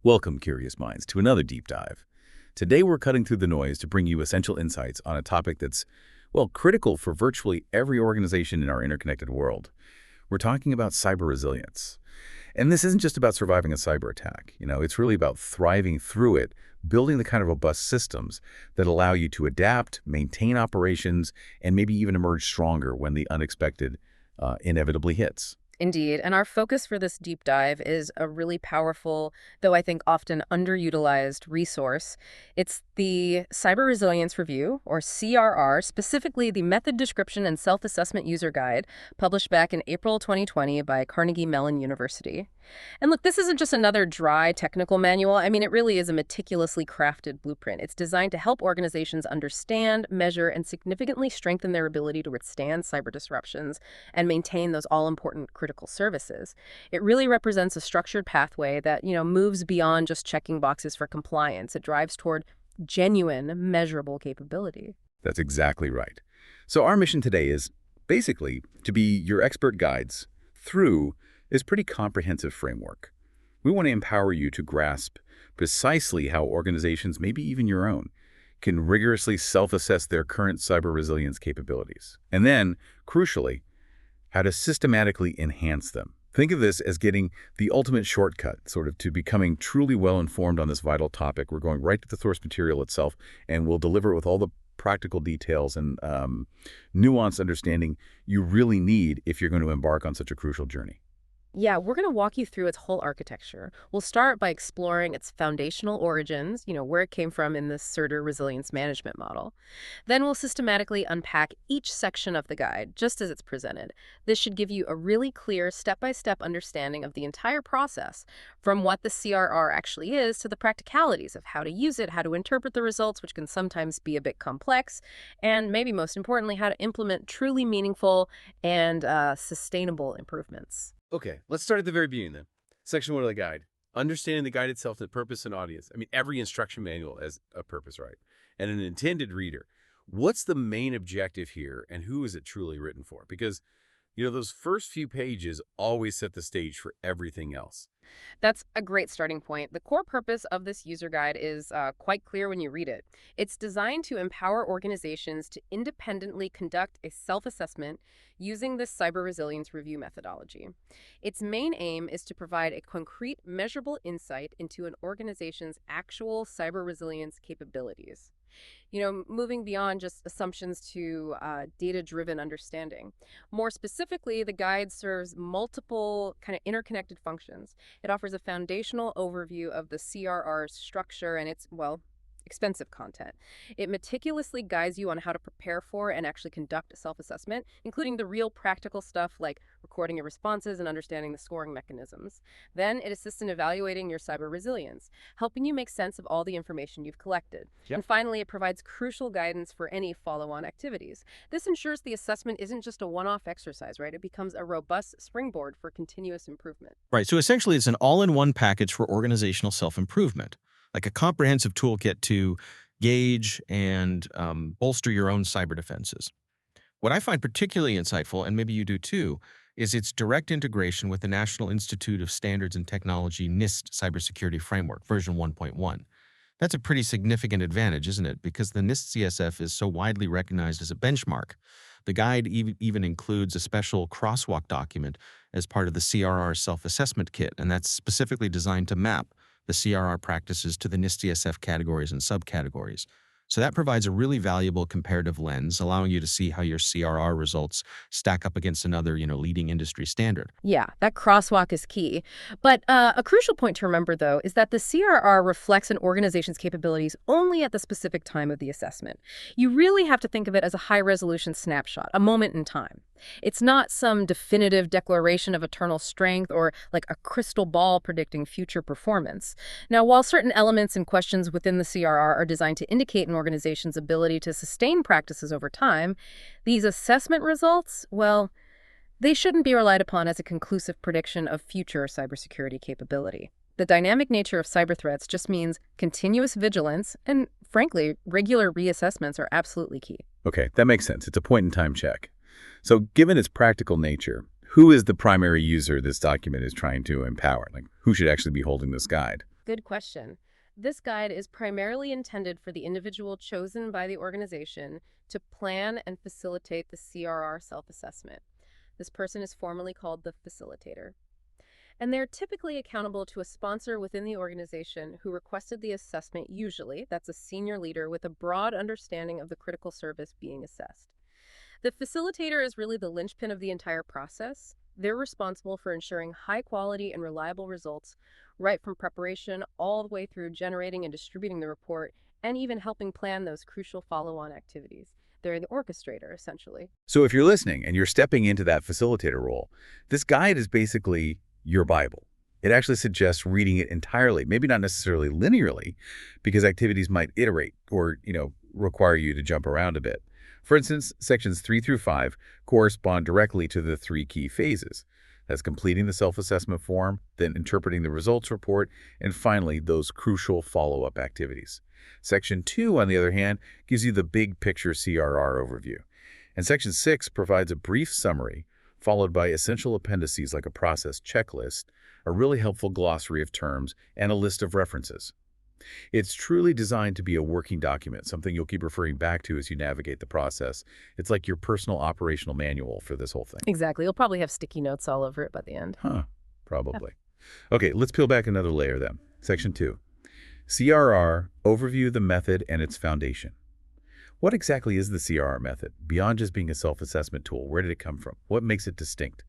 Welcome, curious minds, to another deep dive. Today we're cutting through the noise to bring you essential insights on a topic that's, well, critical for virtually every organization in our interconnected world. We're talking about cyber resilience. And this isn't just about surviving a cyber attack. It's really about thriving through it, building the kind of robust systems that allow you to adapt, maintain operations, and maybe even emerge stronger when the unexpected inevitably hits. Indeed. And our focus for this deep dive is a really powerful, though I think often underutilized resource. It's the Cyber Resilience Review, or CRR, specifically the Method Description and Self-Assessment User Guide, published back in April 2020 by Carnegie Mellon University. And look, this isn't just another dry technical manual. I mean, it really is a meticulously crafted blueprint. It's designed to help organizations understand, measure, and significantly strengthen their ability to withstand cyber disruptions and maintain those all-important critical services. It really represents a structured pathway that, moves beyond just checking boxes for compliance. It drives toward genuine, measurable capability. That's exactly right. So our mission today is basically to be your expert guides through this pretty comprehensive framework. We want to empower you to grasp precisely how organizations, maybe even your own, can rigorously self-assess their current cyber resilience capabilities. And then, crucially, how to systematically enhance them. Think of this as getting the ultimate shortcut, sort of, to becoming truly well-informed on this vital topic. We're going right to the source material itself, and we'll deliver it with all the practical details and nuanced understanding you really need if you're going to embark on such a crucial journey. Yeah, we're going to walk you through its whole architecture. We'll start by exploring its foundational origins, where it came from in the CERDR resilience management model. Then we'll systematically unpack each section of the guide, just as it's presented. This should give you a really clear step-by-step understanding of the entire process, from what the CRR actually is to the practicalities of how to use it, how to interpret the results, which can sometimes be a bit complex, and maybe most importantly, how to implement truly meaningful and sustainable improvements. Okay, let's start at the very beginning then. Section 1 of the guide. Understanding the guide itself, the purpose and audience. I mean, every instruction manual has a purpose, right? And an intended reader. What's the main objective here, and who is it truly written for? Because, those first few pages always set the stage for everything else. That's a great starting point. The core purpose of this user guide is quite clear when you read it. It's designed to empower organizations to independently conduct a self-assessment using this cyber resilience review methodology. Its main aim is to provide a concrete, measurable insight into an organization's actual cyber resilience capabilities. Moving beyond just assumptions to data-driven understanding. More specifically, the guide serves multiple kind of interconnected functions. It offers a foundational overview of the CRR's structure and its, expensive content. It meticulously guides you on how to prepare for and actually conduct a self-assessment, including the real practical stuff like recording your responses and understanding the scoring mechanisms. Then it assists in evaluating your cyber resilience, helping you make sense of all the information you've collected. Yep. And finally, it provides crucial guidance for any follow-on activities. This ensures the assessment isn't just a one-off exercise, right? It becomes a robust springboard for continuous improvement. Right. So essentially, it's an all-in-one package for organizational self-improvement, like a comprehensive toolkit to gauge and bolster your own cyber defenses. What I find particularly insightful, and maybe you do too, is its direct integration with the National Institute of Standards and Technology NIST Cybersecurity Framework, version 1.1. That's a pretty significant advantage, isn't it? Because the NIST CSF is so widely recognized as a benchmark. The guide even includes a special crosswalk document as part of the CRR self-assessment kit, and that's specifically designed to map the CRR practices to the NIST CSF categories and subcategories. So that provides a really valuable comparative lens, allowing you to see how your CRR results stack up against another, leading industry standard. Yeah, that crosswalk is key. But a crucial point to remember, though, is that the CRR reflects an organization's capabilities only at the specific time of the assessment. You really have to think of it as a high-resolution snapshot, a moment in time. It's not some definitive declaration of eternal strength or like a crystal ball predicting future performance. Now, while certain elements and questions within the CRR are designed to indicate an organization's ability to sustain practices over time, these assessment results, they shouldn't be relied upon as a conclusive prediction of future cybersecurity capability. The dynamic nature of cyber threats just means continuous vigilance and, frankly, regular reassessments are absolutely key. Okay, that makes sense. It's a point-in-time check. So given its practical nature, who is the primary user this document is trying to empower? Like, who should actually be holding this guide? Good question. This guide is primarily intended for the individual chosen by the organization to plan and facilitate the CRR self-assessment. This person is formally called the facilitator. And they're typically accountable to a sponsor within the organization who requested the assessment. Usually, that's a senior leader with a broad understanding of the critical service being assessed. The facilitator is really the linchpin of the entire process. They're responsible for ensuring high quality and reliable results, right from preparation all the way through generating and distributing the report, and even helping plan those crucial follow-on activities. They're the orchestrator, essentially. So if you're listening and you're stepping into that facilitator role, this guide is basically your Bible. It actually suggests reading it entirely, maybe not necessarily linearly, because activities might iterate or, require you to jump around a bit. For instance, sections 3 through 5 correspond directly to the 3 key phases. That's completing the self-assessment form, then interpreting the results report, and finally, those crucial follow-up activities. Section 2, on the other hand, gives you the big picture CRR overview. And Section 6 provides a brief summary, followed by essential appendices like a process checklist, a really helpful glossary of terms, and a list of references. It's truly designed to be a working document, something you'll keep referring back to as you navigate the process. It's like your personal operational manual for this whole thing. Exactly. You'll probably have sticky notes all over it by the end. Probably. Okay, let's peel back another layer then. Section 2. CRR, overview the method and its foundation. What exactly is the CRR method? Beyond just being a self-assessment tool, where did it come from? What makes it distinct?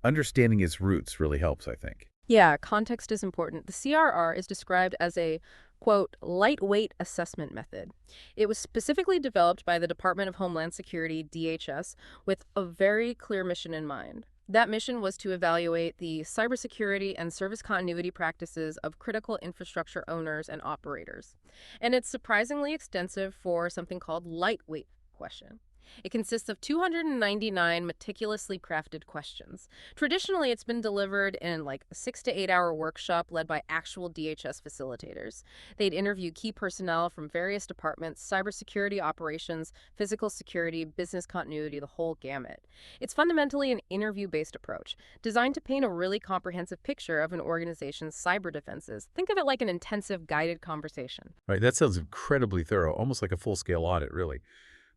Understanding its roots really helps, I think. Yeah, context is important. The CRR is described as a, quote, lightweight assessment method. It was specifically developed by the Department of Homeland Security, DHS, with a very clear mission in mind. That mission was to evaluate the cybersecurity and service continuity practices of critical infrastructure owners and operators. And it's surprisingly extensive for something called lightweight question. It consists of 299 meticulously crafted questions. Traditionally, it's been delivered in like a 6 to 8 hour workshop led by actual DHS facilitators. They'd interview key personnel from various departments, cybersecurity operations, physical security, business continuity, the whole gamut. It's fundamentally an interview-based approach, designed to paint a really comprehensive picture of an organization's cyber defenses. Think of it like an intensive guided conversation. Right, that sounds incredibly thorough, almost like a full-scale audit, really.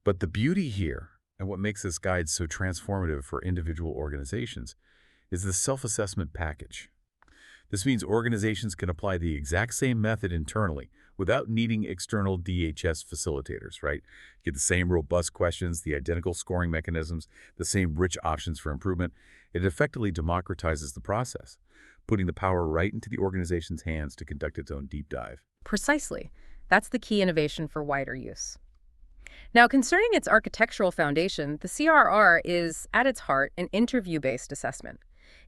But the beauty here, and what makes this guide so transformative for individual organizations, is the self-assessment package. This means organizations can apply the exact same method internally without needing external DHS facilitators, right? Get the same robust questions, the identical scoring mechanisms, the same rich options for improvement. It effectively democratizes the process, putting the power right into the organization's hands to conduct its own deep dive. Precisely. That's the key innovation for wider use. Now, concerning its architectural foundation, the CRR is, at its heart, an interview-based assessment.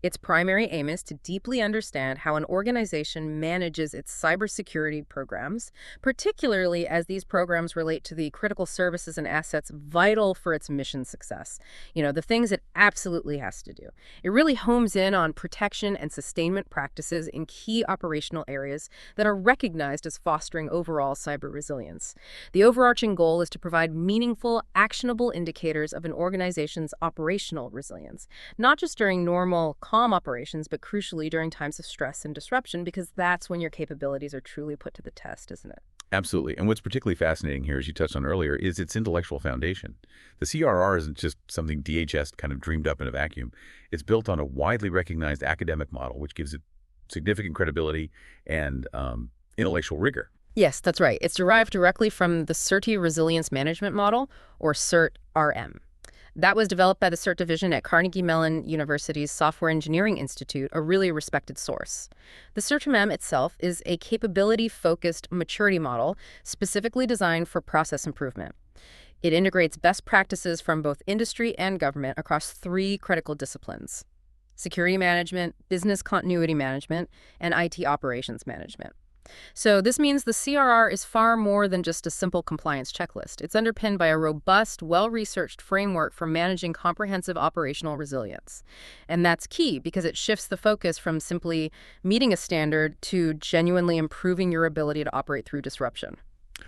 Its primary aim is to deeply understand how an organization manages its cybersecurity programs, particularly as these programs relate to the critical services and assets vital for its mission success. The things it absolutely has to do. It really homes in on protection and sustainment practices in key operational areas that are recognized as fostering overall cyber resilience. The overarching goal is to provide meaningful, actionable indicators of an organization's operational resilience, not just during normal calm operations, but crucially during times of stress and disruption, because that's when your capabilities are truly put to the test, isn't it? Absolutely. And what's particularly fascinating here, as you touched on earlier, is its intellectual foundation. The CRR isn't just something DHS kind of dreamed up in a vacuum. It's built on a widely recognized academic model, which gives it significant credibility and intellectual rigor. Yes, that's right. It's derived directly from the CERT Resilience Management Model, or CERT-RM. That was developed by the CERT division at Carnegie Mellon University's Software Engineering Institute, a really respected source. The CERT-RM itself is a capability-focused maturity model specifically designed for process improvement. It integrates best practices from both industry and government across 3 critical disciplines: security management, business continuity management, and IT operations management. So this means the CRR is far more than just a simple compliance checklist. It's underpinned by a robust, well-researched framework for managing comprehensive operational resilience. And that's key because it shifts the focus from simply meeting a standard to genuinely improving your ability to operate through disruption.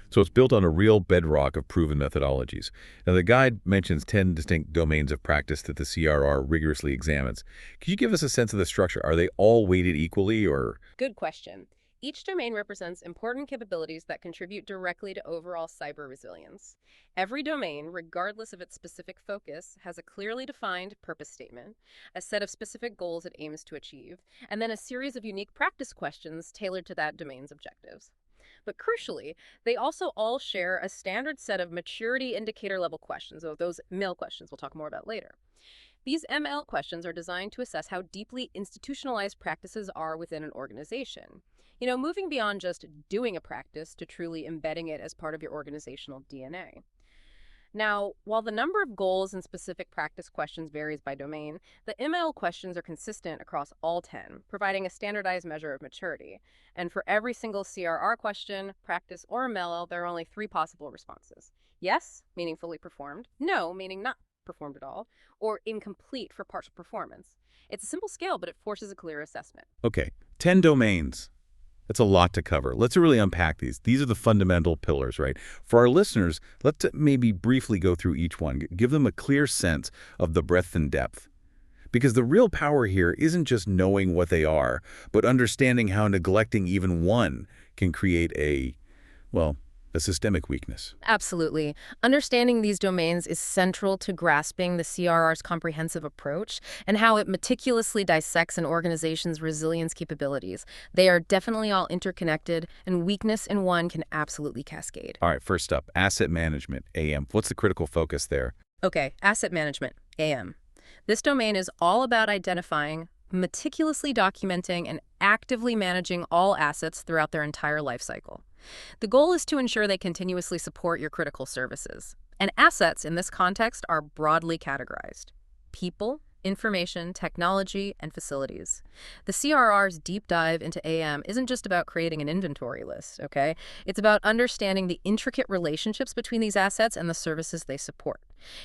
So it's built on a real bedrock of proven methodologies. Now, the guide mentions 10 distinct domains of practice that the CRR rigorously examines. Can you give us a sense of the structure? Are they all weighted equally, or? Good question. Each domain represents important capabilities that contribute directly to overall cyber resilience. Every domain, regardless of its specific focus, has a clearly defined purpose statement, a set of specific goals it aims to achieve, and then a series of unique practice questions tailored to that domain's objectives. But crucially, they also all share a standard set of maturity indicator level questions, so those MIL questions we'll talk more about later. These ML questions are designed to assess how deeply institutionalized practices are within an organization. Moving beyond just doing a practice to truly embedding it as part of your organizational DNA. Now, while the number of goals and specific practice questions varies by domain, the ML questions are consistent across all 10, providing a standardized measure of maturity. And for every single CRR question, practice, or ML, there are only 3 possible responses. Yes, meaning fully performed. No, meaning not performed at all, or incomplete for partial performance. It's a simple scale, but it forces a clear assessment. Okay, 10 domains. That's a lot to cover. Let's really unpack these. These are the fundamental pillars, right? For our listeners, let's maybe briefly go through each one. Give them a clear sense of the breadth and depth. Because the real power here isn't just knowing what they are, but understanding how neglecting even one can create a systemic weakness. Absolutely. Understanding these domains is central to grasping the CRR's comprehensive approach and how it meticulously dissects an organization's resilience capabilities. They are definitely all interconnected, and weakness in one can absolutely cascade. All right, first up, asset management, AM. What's the critical focus there? Okay, asset management, AM. This domain is all about identifying, meticulously documenting, and actively managing all assets throughout their entire life cycle. The goal is to ensure they continuously support your critical services. And assets in this context are broadly categorized: people, information, technology, and facilities. The CRR's deep dive into AM isn't just about creating an inventory list, okay? It's about understanding the intricate relationships between these assets and the services they support.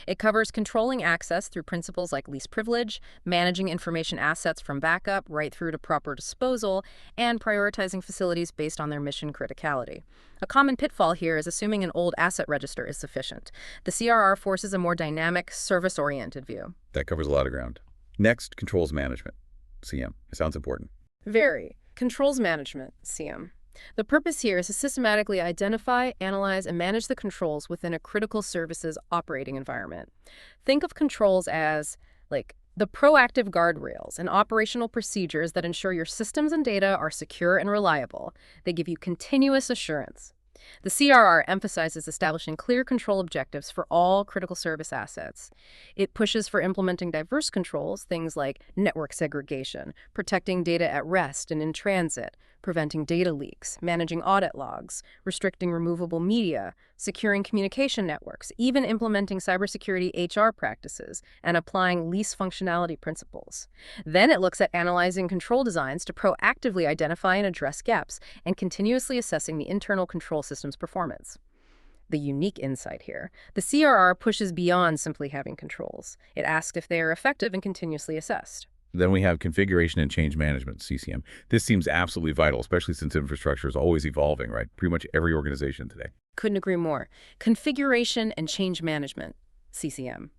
It covers controlling access through principles like least privilege, managing information assets from backup right through to proper disposal, and prioritizing facilities based on their mission criticality. A common pitfall here is assuming an old asset register is sufficient. The CRR forces a more dynamic, service-oriented view. That covers a lot of ground. Next, controls management, CM. It sounds important. Very. Controls management, CM. The purpose here is to systematically identify, analyze, and manage the controls within a critical services operating environment. Think of controls as, the proactive guardrails and operational procedures that ensure your systems and data are secure and reliable. They give you continuous assurance. The CRR emphasizes establishing clear control objectives for all critical service assets. It pushes for implementing diverse controls, things like network segregation, protecting data at rest and in transit, preventing data leaks, managing audit logs, restricting removable media, securing communication networks, even implementing cybersecurity HR practices, and applying least functionality principles. Then it looks at analyzing control designs to proactively identify and address gaps, and continuously assessing the internal control system's performance. The unique insight here: the CRR pushes beyond simply having controls. It asks if they are effective and continuously assessed. Then we have configuration and change management, CCM. This seems absolutely vital, especially since infrastructure is always evolving, right? Pretty much every organization today. Couldn't agree more. Configuration and change management, CCM.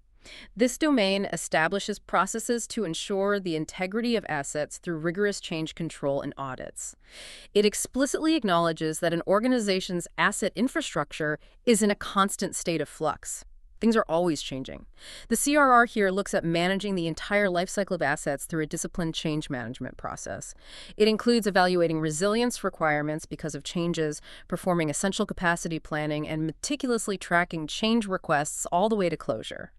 This domain establishes processes to ensure the integrity of assets through rigorous change control and audits. It explicitly acknowledges that an organization's asset infrastructure is in a constant state of flux. Things are always changing. The CRR here looks at managing the entire lifecycle of assets through a disciplined change management process. It includes evaluating resilience requirements because of changes, performing essential capacity planning, and meticulously tracking change requests all the way to closure.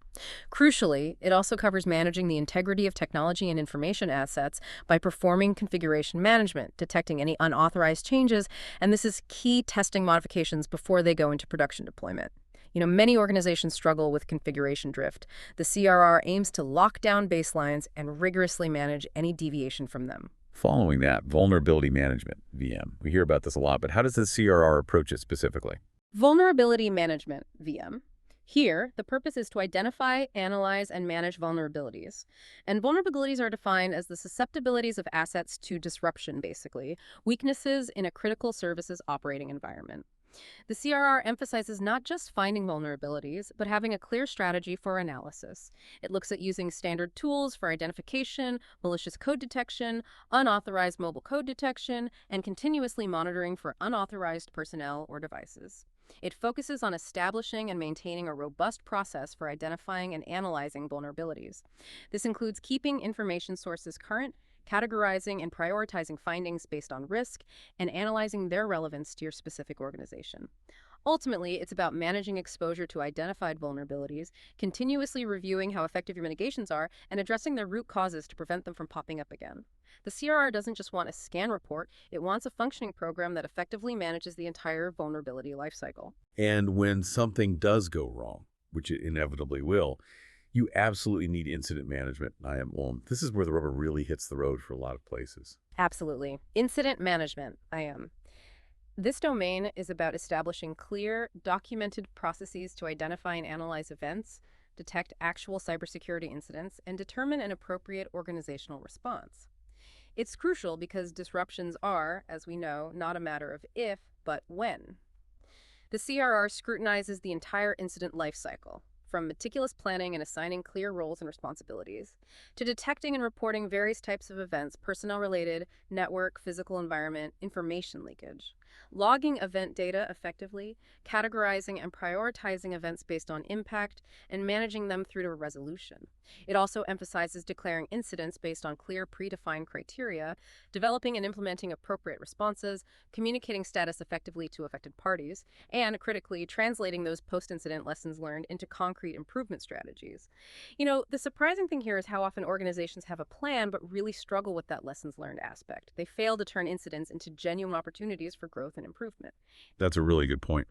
Crucially, it also covers managing the integrity of technology and information assets by performing configuration management, detecting any unauthorized changes, and this is key testing modifications before they go into production deployment. Many organizations struggle with configuration drift. The CRR aims to lock down baselines and rigorously manage any deviation from them. Following that, vulnerability management, VM. We hear about this a lot, but how does the CRR approach it specifically? Vulnerability management, VM. Here, the purpose is to identify, analyze, and manage vulnerabilities. And vulnerabilities are defined as the susceptibilities of assets to disruption, basically, weaknesses in a critical services operating environment. The CRR emphasizes not just finding vulnerabilities, but having a clear strategy for analysis. It looks at using standard tools for identification, malicious code detection, unauthorized mobile code detection, and continuously monitoring for unauthorized personnel or devices. It focuses on establishing and maintaining a robust process for identifying and analyzing vulnerabilities. This includes keeping information sources current, categorizing and prioritizing findings based on risk, and analyzing their relevance to your specific organization. Ultimately, it's about managing exposure to identified vulnerabilities, continuously reviewing how effective your mitigations are, and addressing their root causes to prevent them from popping up again. The CRR doesn't just want a scan report, it wants a functioning program that effectively manages the entire vulnerability lifecycle. And when something does go wrong, which it inevitably will, you absolutely need incident management. This is where the rubber really hits the road for a lot of places. Absolutely. Incident management, This domain is about establishing clear, documented processes to identify and analyze events, detect actual cybersecurity incidents, and determine an appropriate organizational response. It's crucial because disruptions are, as we know, not a matter of if, but when. The CRR scrutinizes the entire incident lifecycle, from meticulous planning and assigning clear roles and responsibilities, to detecting and reporting various types of events, personnel-related, network, physical environment, information leakage, logging event data effectively, categorizing and prioritizing events based on impact, and managing them through to resolution. It also emphasizes declaring incidents based on clear, predefined criteria, developing and implementing appropriate responses, communicating status effectively to affected parties, and, critically, translating those post-incident lessons learned into concrete improvement strategies. The surprising thing here is how often organizations have a plan but really struggle with that lessons learned aspect. They fail to turn incidents into genuine opportunities for growth and improvement. That's a really good point.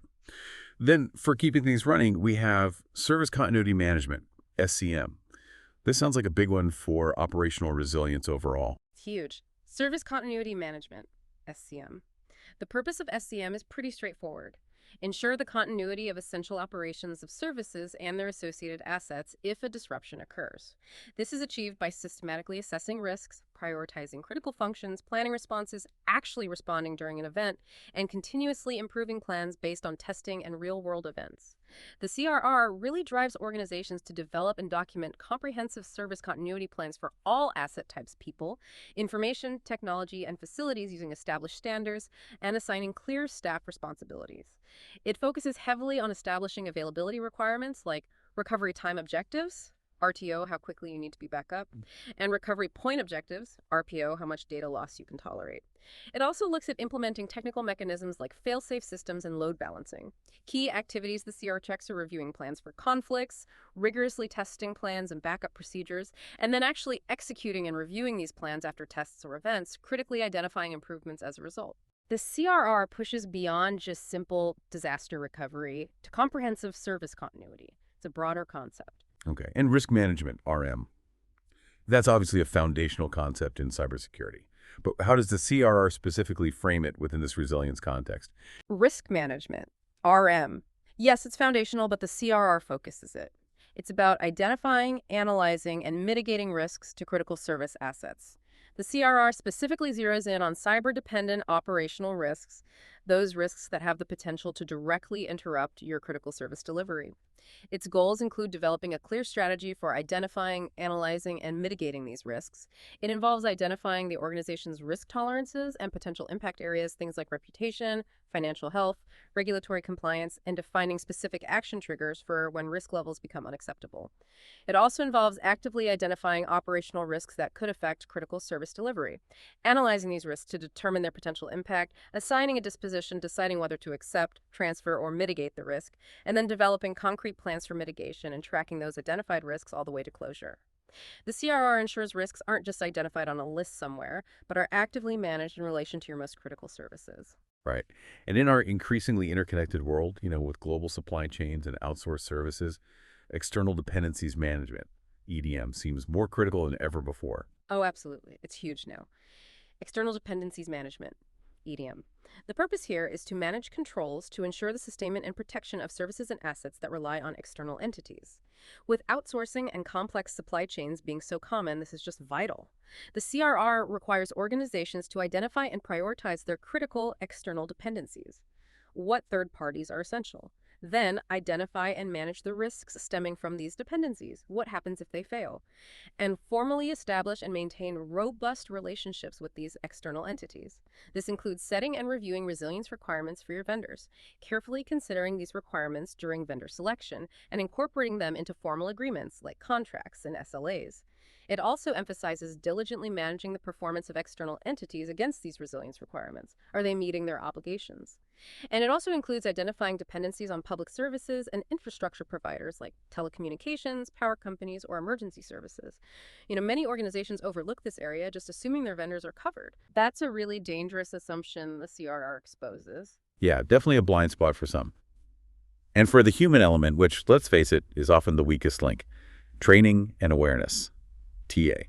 Then, for keeping things running, we have Service Continuity Management, SCM. This sounds like a big one for operational resilience overall. It's huge. Service Continuity Management, SCM. The purpose of SCM is pretty straightforward. Ensure the continuity of essential operations of services and their associated assets if a disruption occurs. This is achieved by systematically assessing risks, prioritizing critical functions, planning responses, actually responding during an event, and continuously improving plans based on testing and real-world events. The CRR really drives organizations to develop and document comprehensive service continuity plans for all asset types, people, information, technology, and facilities using established standards, and assigning clear staff responsibilities. It focuses heavily on establishing availability requirements like recovery time objectives, RTO, how quickly you need to be back up, and recovery point objectives, RPO, how much data loss you can tolerate. It also looks at implementing technical mechanisms like fail-safe systems and load balancing. Key activities the CR checks are reviewing plans for conflicts, rigorously testing plans and backup procedures, and then actually executing and reviewing these plans after tests or events, critically identifying improvements as a result. The CRR pushes beyond just simple disaster recovery to comprehensive service continuity. It's a broader concept. Okay, and risk management, RM. That's obviously a foundational concept in cybersecurity. But how does the CRR specifically frame it within this resilience context? Risk management, RM. Yes, it's foundational, but the CRR focuses it. It's about identifying, analyzing, and mitigating risks to critical service assets. The CRR specifically zeroes in on cyber-dependent operational risks, those risks that have the potential to directly interrupt your critical service delivery. Its goals include developing a clear strategy for identifying, analyzing, and mitigating these risks. It involves identifying the organization's risk tolerances and potential impact areas, things like reputation, financial health, regulatory compliance, and defining specific action triggers for when risk levels become unacceptable. It also involves actively identifying operational risks that could affect critical service delivery, analyzing these risks to determine their potential impact, assigning a disposition, deciding whether to accept, transfer, or mitigate the risk, and then developing concrete plans for mitigation and tracking those identified risks all the way to closure. The CRR ensures risks aren't just identified on a list somewhere, but are actively managed in relation to your most critical services. Right. And in our increasingly interconnected world, with global supply chains and outsourced services, external dependencies management, EDM, seems more critical than ever before. Oh, absolutely. It's huge now. External dependencies management, EDM. The purpose here is to manage controls to ensure the sustainment and protection of services and assets that rely on external entities. With outsourcing and complex supply chains being so common, this is just vital. The CRR requires organizations to identify and prioritize their critical external dependencies. what third parties are essential. Then identify and manage the risks stemming from these dependencies. What happens if they fail? And formally establish and maintain robust relationships with these external entities. This includes setting and reviewing resilience requirements for your vendors, carefully considering these requirements during vendor selection, and incorporating them into formal agreements like contracts and SLAs. It also emphasizes diligently managing the performance of external entities against these resilience requirements. Are they meeting their obligations? And it also includes identifying dependencies on public services and infrastructure providers like telecommunications, power companies, or emergency services. Many organizations overlook this area, just assuming their vendors are covered. That's a really dangerous assumption the CRR exposes. Yeah, definitely a blind spot for some. And for the human element, which, let's face it, is often the weakest link, training and awareness, TA.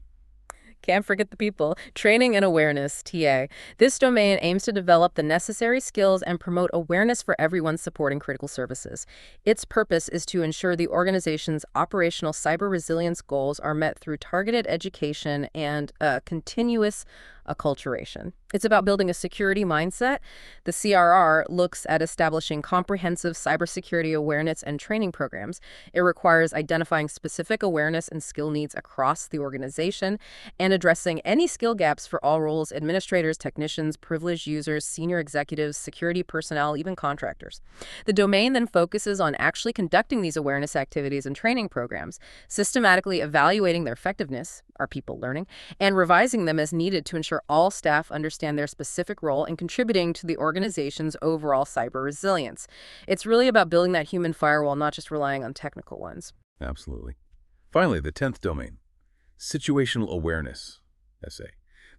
Can't forget the people. Training and awareness, TA. This domain aims to develop the necessary skills and promote awareness for everyone supporting critical services. Its purpose is to ensure the organization's operational cyber resilience goals are met through targeted education and continuous acculturation. It's about building a security mindset. The CRR looks at establishing comprehensive cybersecurity awareness and training programs. It requires identifying specific awareness and skill needs across the organization and addressing any skill gaps for all roles: administrators, technicians, privileged users, senior executives, security personnel, even contractors. The domain then focuses on actually conducting these awareness activities and training programs, systematically evaluating their effectiveness, are people learning, and revising them as needed to ensure all staff understand their specific role in contributing to the organization's overall cyber resilience. It's really about building that human firewall, not just relying on technical ones. Absolutely. Finally, the 10th domain, situational awareness, SA.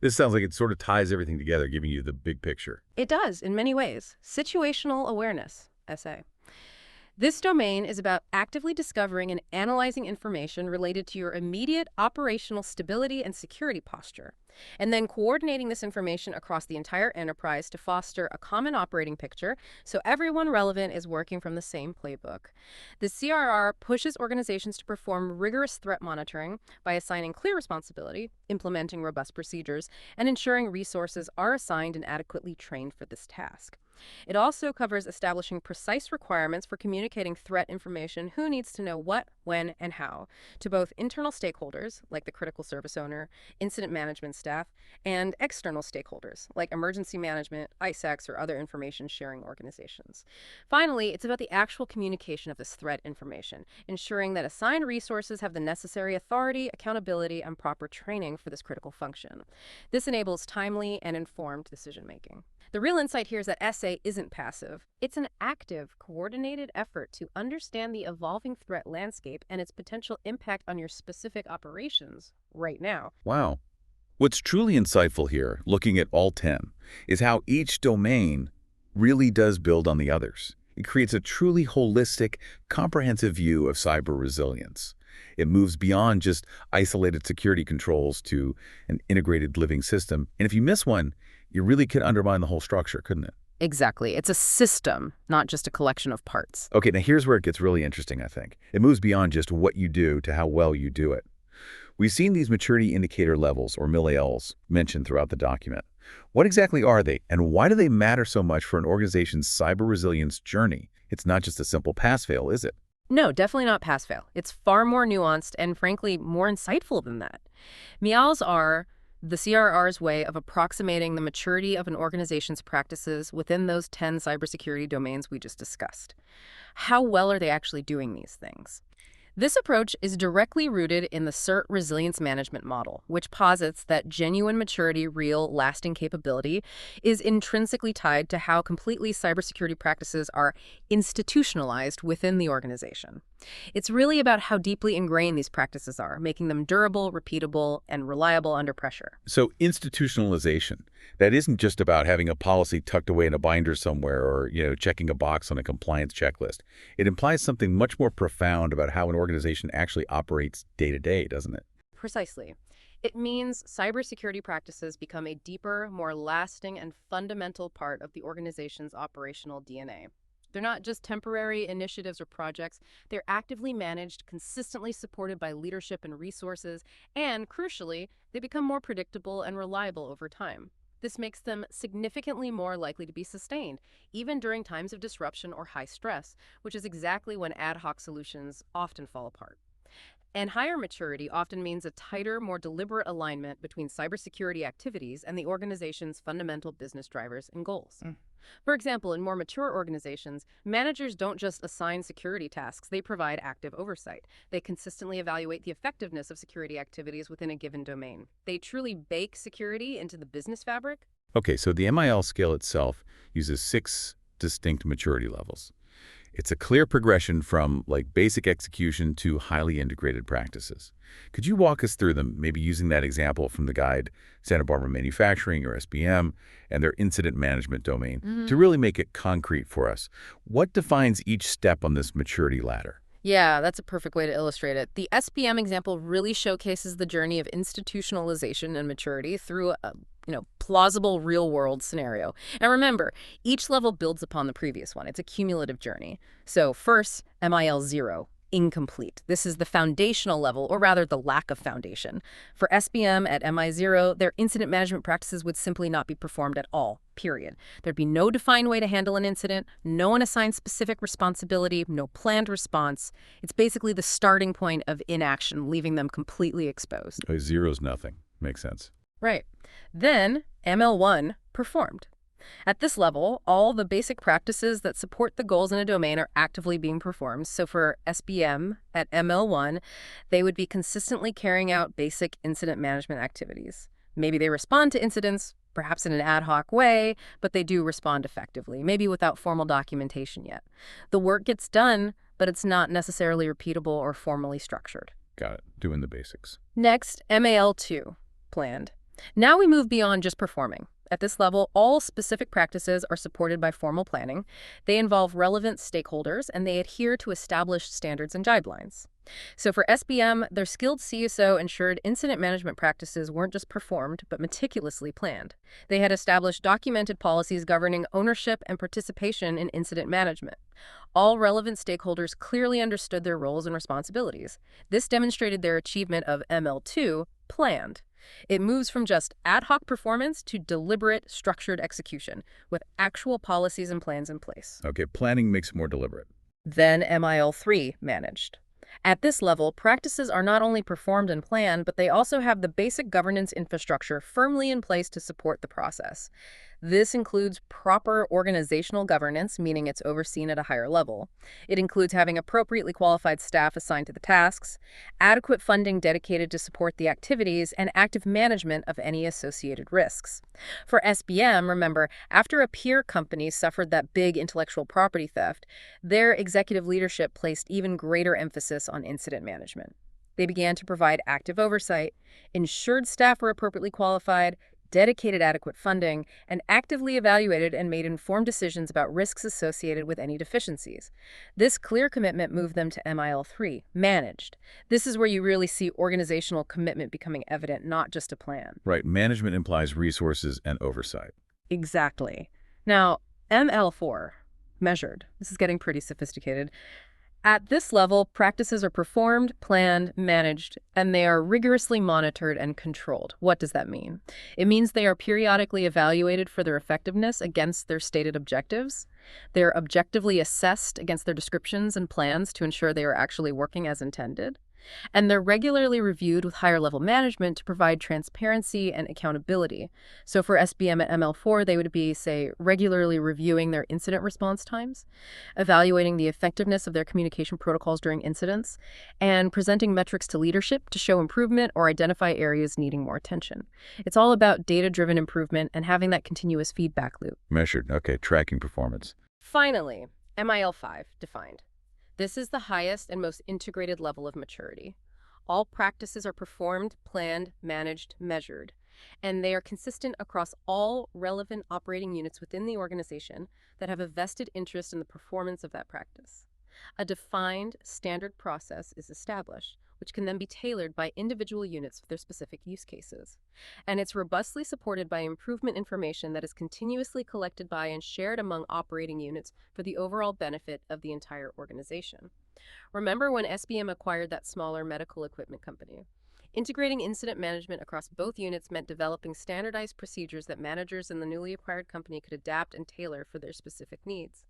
This sounds like it sort of ties everything together, giving you the big picture. It does, in many ways. Situational awareness, SA. This domain is about actively discovering and analyzing information related to your immediate operational stability and security posture, and then coordinating this information across the entire enterprise to foster a common operating picture so everyone relevant is working from the same playbook. The CRR pushes organizations to perform rigorous threat monitoring by assigning clear responsibility, implementing robust procedures, and ensuring resources are assigned and adequately trained for this task. It also covers establishing precise requirements for communicating threat information, who needs to know what, when, and how, to both internal stakeholders, like the critical service owner, incident management staff, and external stakeholders, like emergency management, ISACs, or other information sharing organizations. Finally, it's about the actual communication of this threat information, ensuring that assigned resources have the necessary authority, accountability, and proper training for this critical function. This enables timely and informed decision-making. The real insight here is that SA isn't passive. It's an active, coordinated effort to understand the evolving threat landscape and its potential impact on your specific operations right now. Wow. What's truly insightful here, looking at all 10, is how each domain really does build on the others. It creates a truly holistic, comprehensive view of cyber resilience. It moves beyond just isolated security controls to an integrated living system. And if you miss one, you really could undermine the whole structure, couldn't it? Exactly. It's a system, not just a collection of parts. Okay, now here's where it gets really interesting, I think. It moves beyond just what you do to how well you do it. We've seen these maturity indicator levels, or MIL-ALs, mentioned throughout the document. What exactly are they, and why do they matter so much for an organization's cyber resilience journey? It's not just a simple pass-fail, is it? No, definitely not pass-fail. It's far more nuanced and, frankly, more insightful than that. MIALs are the CRR's way of approximating the maturity of an organization's practices within those 10 cybersecurity domains we just discussed. How well are they actually doing these things? This approach is directly rooted in the CERT resilience management model, which posits that genuine maturity, real, lasting capability is intrinsically tied to how completely cybersecurity practices are institutionalized within the organization. It's really about how deeply ingrained these practices are, making them durable, repeatable, and reliable under pressure. So institutionalization, that isn't just about having a policy tucked away in a binder somewhere or, checking a box on a compliance checklist. It implies something much more profound about how an organization actually operates day to day, doesn't it? Precisely. It means cybersecurity practices become a deeper, more lasting, and fundamental part of the organization's operational DNA. They're not just temporary initiatives or projects. They're actively managed, consistently supported by leadership and resources, and, crucially, they become more predictable and reliable over time. This makes them significantly more likely to be sustained, even during times of disruption or high stress, which is exactly when ad hoc solutions often fall apart. And higher maturity often means a tighter, more deliberate alignment between cybersecurity activities and the organization's fundamental business drivers and goals. For example, in more mature organizations, managers don't just assign security tasks, they provide active oversight. They consistently evaluate the effectiveness of security activities within a given domain. They truly bake security into the business fabric. Okay, so the MIL scale itself uses 6 distinct maturity levels. It's a clear progression from like basic execution to highly integrated practices. Could you walk us through them, maybe using that example from the guide, Santa Barbara Manufacturing or SBM, and their incident management domain, to really make it concrete for us? What defines each step on this maturity ladder? Yeah, that's a perfect way to illustrate it. The SBM example really showcases the journey of institutionalization and maturity through a plausible real-world scenario. And remember, each level builds upon the previous one. It's a cumulative journey. So first, MIL 0, incomplete. This is the foundational level, or rather the lack of foundation. For SBM at MI 0, their incident management practices would simply not be performed at all, period. There'd be no defined way to handle an incident, no one assigned specific responsibility, no planned response. It's basically the starting point of inaction, leaving them completely exposed. Oh, 0's nothing. Makes sense. Right. Then ML1 performed. At this level, all the basic practices that support the goals in a domain are actively being performed. So for SBM at ML1, they would be consistently carrying out basic incident management activities. Maybe they respond to incidents, perhaps in an ad hoc way, but they do respond effectively, maybe without formal documentation yet. The work gets done, but it's not necessarily repeatable or formally structured. Got it. Doing the basics. Next, MAL2, planned. Now we move beyond just performing. At this level, all specific practices are supported by formal planning. They involve relevant stakeholders, and they adhere to established standards and guidelines. So for SBM, their skilled CSO ensured incident management practices weren't just performed, but meticulously planned. They had established documented policies governing ownership and participation in incident management. All relevant stakeholders clearly understood their roles and responsibilities. This demonstrated their achievement of ML2, planned. It moves from just ad hoc performance to deliberate, structured execution, with actual policies and plans in place. Okay, planning makes it more deliberate. Then MIL3, managed. At this level, practices are not only performed and planned, but they also have the basic governance infrastructure firmly in place to support the process. This includes proper organizational governance, meaning it's overseen at a higher level. It includes having appropriately qualified staff assigned to the tasks, adequate funding dedicated to support the activities, and active management of any associated risks. For SBM, remember, after a peer company suffered that big intellectual property theft, their executive leadership placed even greater emphasis on incident management. They began to provide active oversight, ensured staff were appropriately qualified, dedicated adequate funding, and actively evaluated and made informed decisions about risks associated with any deficiencies. This clear commitment moved them to MIL3, managed. This is where you really see organizational commitment becoming evident, not just a plan. Right, management implies resources and oversight. Exactly. Now, ML4, measured. This is getting pretty sophisticated. At this level, practices are performed, planned, managed, and they are rigorously monitored and controlled. What does that mean? It means they are periodically evaluated for their effectiveness against their stated objectives. They're objectively assessed against their descriptions and plans to ensure they are actually working as intended. And they're regularly reviewed with higher-level management to provide transparency and accountability. So for SBM at ML4, they would be, say, regularly reviewing their incident response times, evaluating the effectiveness of their communication protocols during incidents, and presenting metrics to leadership to show improvement or identify areas needing more attention. It's all about data-driven improvement and having that continuous feedback loop. Measured. Okay, tracking performance. Finally, MIL5, defined. This is the highest and most integrated level of maturity. All practices are performed, planned, managed, measured, and they are consistent across all relevant operating units within the organization that have a vested interest in the performance of that practice. A defined standard process is established, which can then be tailored by individual units for their specific use cases. And it's robustly supported by improvement information that is continuously collected by and shared among operating units for the overall benefit of the entire organization. Remember when SBM acquired that smaller medical equipment company? Integrating incident management across both units meant developing standardized procedures that managers in the newly acquired company could adapt and tailor for their specific needs.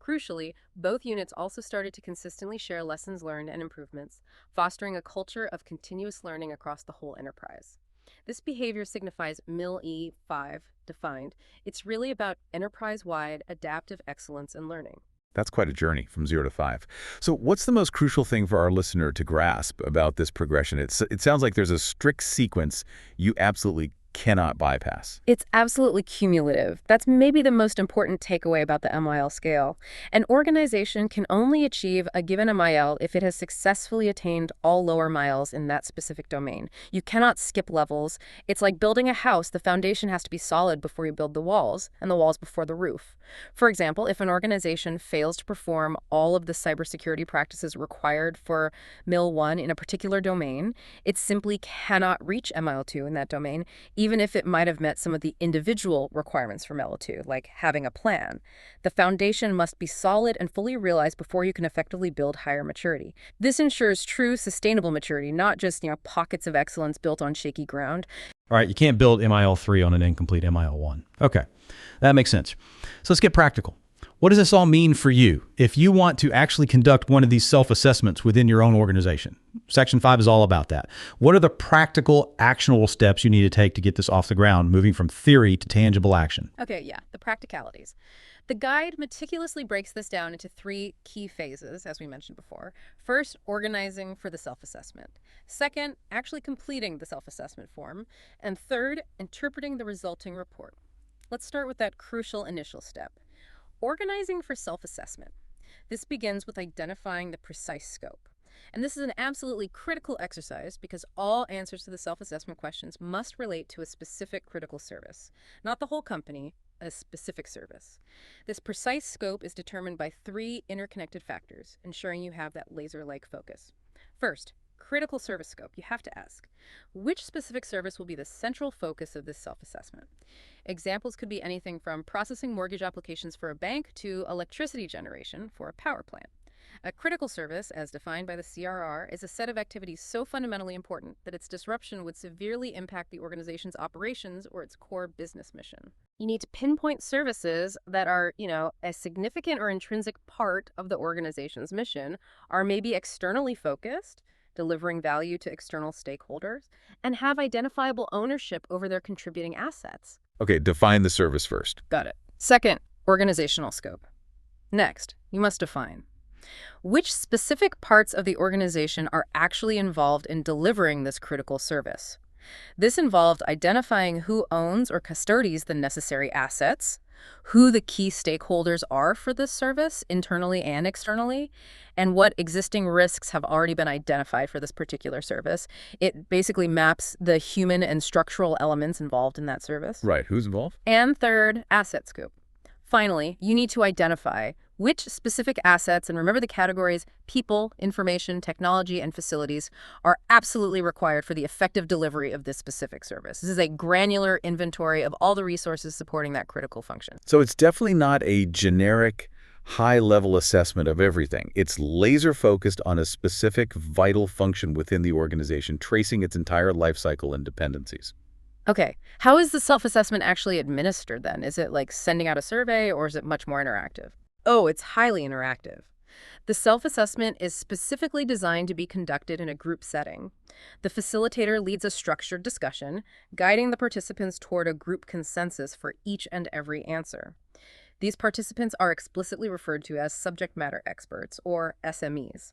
Crucially, both units also started to consistently share lessons learned and improvements, fostering a culture of continuous learning across the whole enterprise. This behavior signifies MIL-E5 defined. It's really about enterprise-wide adaptive excellence in learning. That's quite a journey from 0 to 5. So what's the most crucial thing for our listener to grasp about this progression? It sounds like there's a strict sequence you absolutely cannot bypass. It's absolutely cumulative. That's maybe the most important takeaway about the MIL scale. An organization can only achieve a given MIL if it has successfully attained all lower miles in that specific domain. You cannot skip levels. It's like building a house. The foundation has to be solid before you build the walls, and the walls before the roof. For example, if an organization fails to perform all of the cybersecurity practices required for MIL 1 in a particular domain, it simply cannot reach MIL 2 in that domain, even if it might have met some of the individual requirements for MIL 2, like having a plan. The foundation must be solid and fully realized before you can effectively build higher maturity. This ensures true sustainable maturity, not just, pockets of excellence built on shaky ground. All right, you can't build MIL3 on an incomplete MIL1. Okay, that makes sense. So let's get practical. What does this all mean for you if you want to actually conduct one of these self-assessments within your own organization? Section 5 is all about that. What are the practical, actionable steps you need to take to get this off the ground, moving from theory to tangible action? Okay, yeah, the practicalities. The guide meticulously breaks this down into 3 key phases, as we mentioned before. First, organizing for the self-assessment. Second, actually completing the self-assessment form. And third, interpreting the resulting report. Let's start with that crucial initial step. Organizing for self-assessment. This begins with identifying the precise scope. And this is an absolutely critical exercise because all answers to the self-assessment questions must relate to a specific critical service, not the whole company, a specific service. This precise scope is determined by 3 interconnected factors, ensuring you have that laser-like focus. First, critical service scope. You have to ask, which specific service will be the central focus of this self-assessment? Examples could be anything from processing mortgage applications for a bank to electricity generation for a power plant. A critical service, as defined by the CRR, is a set of activities so fundamentally important that its disruption would severely impact the organization's operations or its core business mission. You need to pinpoint services that are, a significant or intrinsic part of the organization's mission, are maybe externally focused, delivering value to external stakeholders, and have identifiable ownership over their contributing assets. Okay, define the service first. Got it. Second, organizational scope. Next, you must define which specific parts of the organization are actually involved in delivering this critical service. This involved identifying who owns or custodies the necessary assets, who the key stakeholders are for this service, internally and externally, and what existing risks have already been identified for this particular service. It basically maps the human and structural elements involved in that service. Right, who's involved? And third, asset scope. Finally, you need to identify which specific assets, and remember the categories, people, information, technology, and facilities, are absolutely required for the effective delivery of this specific service. This is a granular inventory of all the resources supporting that critical function. So it's definitely not a generic, high-level assessment of everything. It's laser-focused on a specific vital function within the organization, tracing its entire life cycle and dependencies. Okay, how is the self-assessment actually administered then? Is it like sending out a survey, or is it much more interactive? Oh, it's highly interactive. The self-assessment is specifically designed to be conducted in a group setting. The facilitator leads a structured discussion, guiding the participants toward a group consensus for each and every answer. These participants are explicitly referred to as subject matter experts, or SMEs,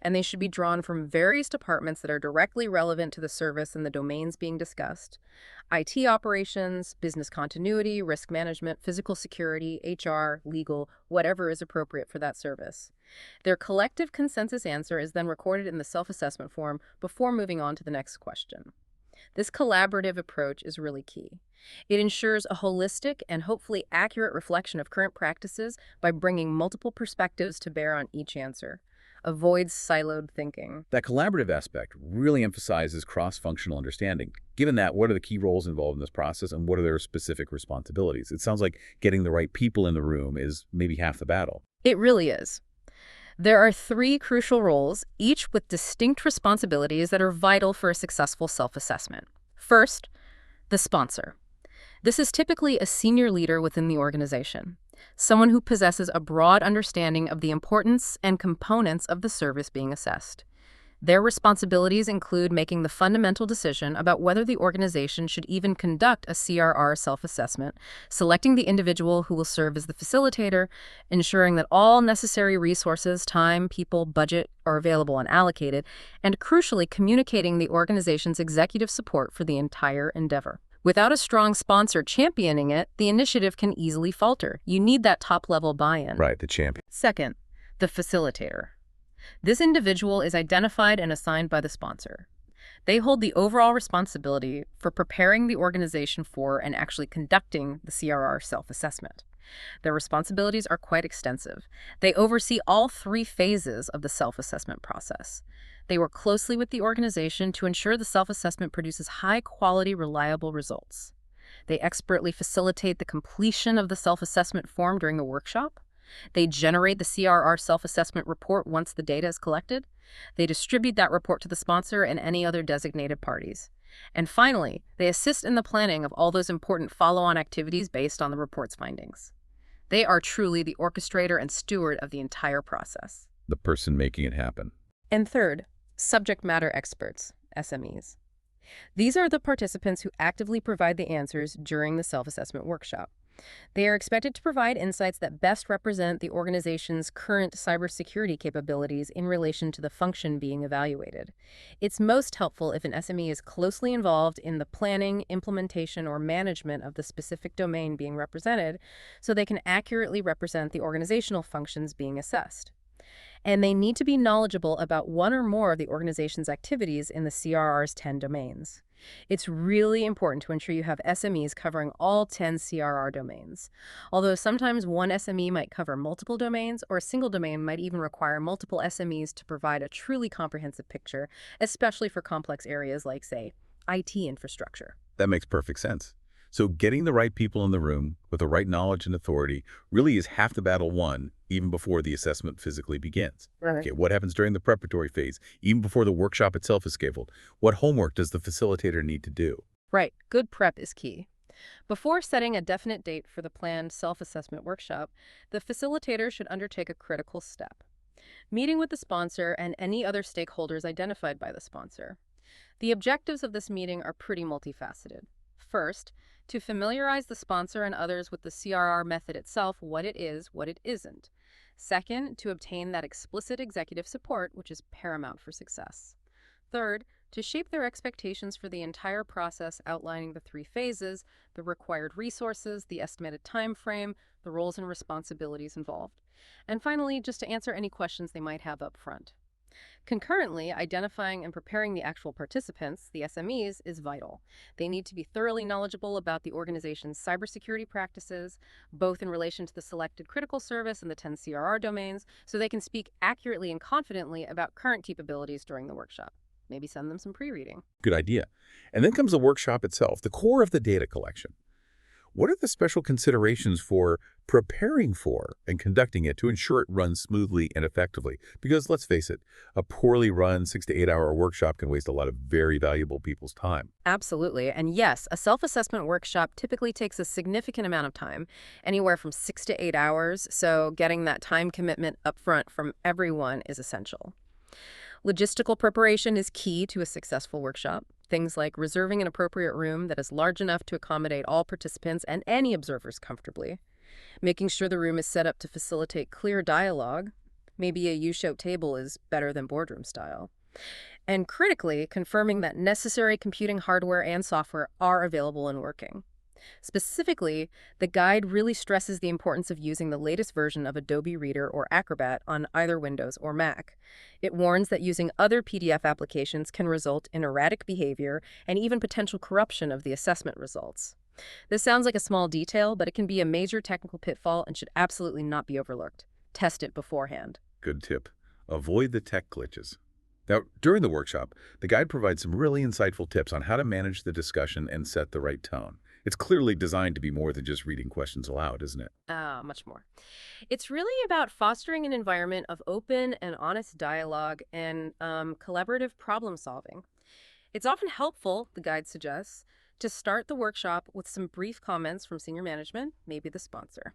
and they should be drawn from various departments that are directly relevant to the service and the domains being discussed: IT operations, business continuity, risk management, physical security, HR, legal, whatever is appropriate for that service. Their collective consensus answer is then recorded in the self-assessment form before moving on to the next question. This collaborative approach is really key. It ensures a holistic and hopefully accurate reflection of current practices by bringing multiple perspectives to bear on each answer. Avoids siloed thinking. That collaborative aspect really emphasizes cross-functional understanding. Given that, what are the key roles involved in this process and what are their specific responsibilities? It sounds like getting the right people in the room is maybe half the battle. It really is. There are three crucial roles, each with distinct responsibilities that are vital for a successful self-assessment. First, the sponsor. This is typically a senior leader within the organization, someone who possesses a broad understanding of the importance and components of the service being assessed. Their responsibilities include making the fundamental decision about whether the organization should even conduct a CRR self-assessment, selecting the individual who will serve as the facilitator, ensuring that all necessary resources, time, people, budget are available and allocated, and crucially communicating the organization's executive support for the entire endeavor. Without a strong sponsor championing it, the initiative can easily falter. You need that top-level buy-in. Right, the champion. Second, the facilitator. This individual is identified and assigned by the sponsor. They hold the overall responsibility for preparing the organization for and actually conducting the CRR self-assessment. Their responsibilities are quite extensive. They oversee all three phases of the self-assessment process. They work closely with the organization to ensure the self-assessment produces high-quality, reliable results. They expertly facilitate the completion of the self-assessment form during the workshop. They generate the CRR self-assessment report once the data is collected. They distribute that report to the sponsor and any other designated parties. And finally, they assist in the planning of all those important follow-on activities based on the report's findings. They are truly the orchestrator and steward of the entire process. The person making it happen. And third, subject matter experts, SMEs. These are the participants who actively provide the answers during the self-assessment workshop. They are expected to provide insights that best represent the organization's current cybersecurity capabilities in relation to the function being evaluated. It's most helpful if an SME is closely involved in the planning, implementation, or management of the specific domain being represented, so they can accurately represent the organizational functions being assessed. And they need to be knowledgeable about one or more of the organization's activities in the CRR's 10 domains. It's really important to ensure you have SMEs covering all 10 CRR domains. Although sometimes one SME might cover multiple domains, or a single domain might even require multiple SMEs to provide a truly comprehensive picture, especially for complex areas like, say, IT infrastructure. That makes perfect sense. So getting the right people in the room with the right knowledge and authority really is half the battle won even before the assessment physically begins. Right. Okay, what happens during the preparatory phase, even before the workshop itself is scheduled? What homework does the facilitator need to do? Right. Good prep is key. Before setting a definite date for the planned self-assessment workshop, the facilitator should undertake a critical step: meeting with the sponsor and any other stakeholders identified by the sponsor. The objectives of this meeting are pretty multifaceted. First, to familiarize the sponsor and others with the CRR method itself, what it is, what it isn't. Second, to obtain that explicit executive support, which is paramount for success. Third, to shape their expectations for the entire process, outlining the three phases, the required resources, the estimated time frame, the roles and responsibilities involved. And finally, just to answer any questions they might have up front. Concurrently, identifying and preparing the actual participants, the SMEs, is vital. They need to be thoroughly knowledgeable about the organization's cybersecurity practices, both in relation to the selected critical service and the 10 CRR domains, so they can speak accurately and confidently about current capabilities during the workshop. Maybe send them some pre-reading. Good idea. And then comes the workshop itself, the core of the data collection. What are the special considerations for preparing for and conducting it to ensure it runs smoothly and effectively? Because let's face it, a poorly run 6 to 8 hour workshop can waste a lot of very valuable people's time. Absolutely. And yes, a self-assessment workshop typically takes a significant amount of time, anywhere from 6 to 8 hours, so getting that time commitment up front from everyone is essential. Logistical preparation is key to a successful workshop. Things like reserving an appropriate room that is large enough to accommodate all participants and any observers comfortably. Making sure the room is set up to facilitate clear dialogue. Maybe a U-shaped table is better than boardroom style. And critically, confirming that necessary computing hardware and software are available and working. Specifically, the guide really stresses the importance of using the latest version of Adobe Reader or Acrobat on either Windows or Mac. It warns that using other PDF applications can result in erratic behavior and even potential corruption of the assessment results. This sounds like a small detail, but it can be a major technical pitfall and should absolutely not be overlooked. Test it beforehand. Good tip. Avoid the tech glitches. Now, during the workshop, the guide provides some really insightful tips on how to manage the discussion and set the right tone. It's clearly designed to be more than just reading questions aloud, isn't it? Much more. It's really about fostering an environment of open and honest dialogue and collaborative problem solving. It's often helpful, the guide suggests, to start the workshop with some brief comments from senior management, maybe the sponsor.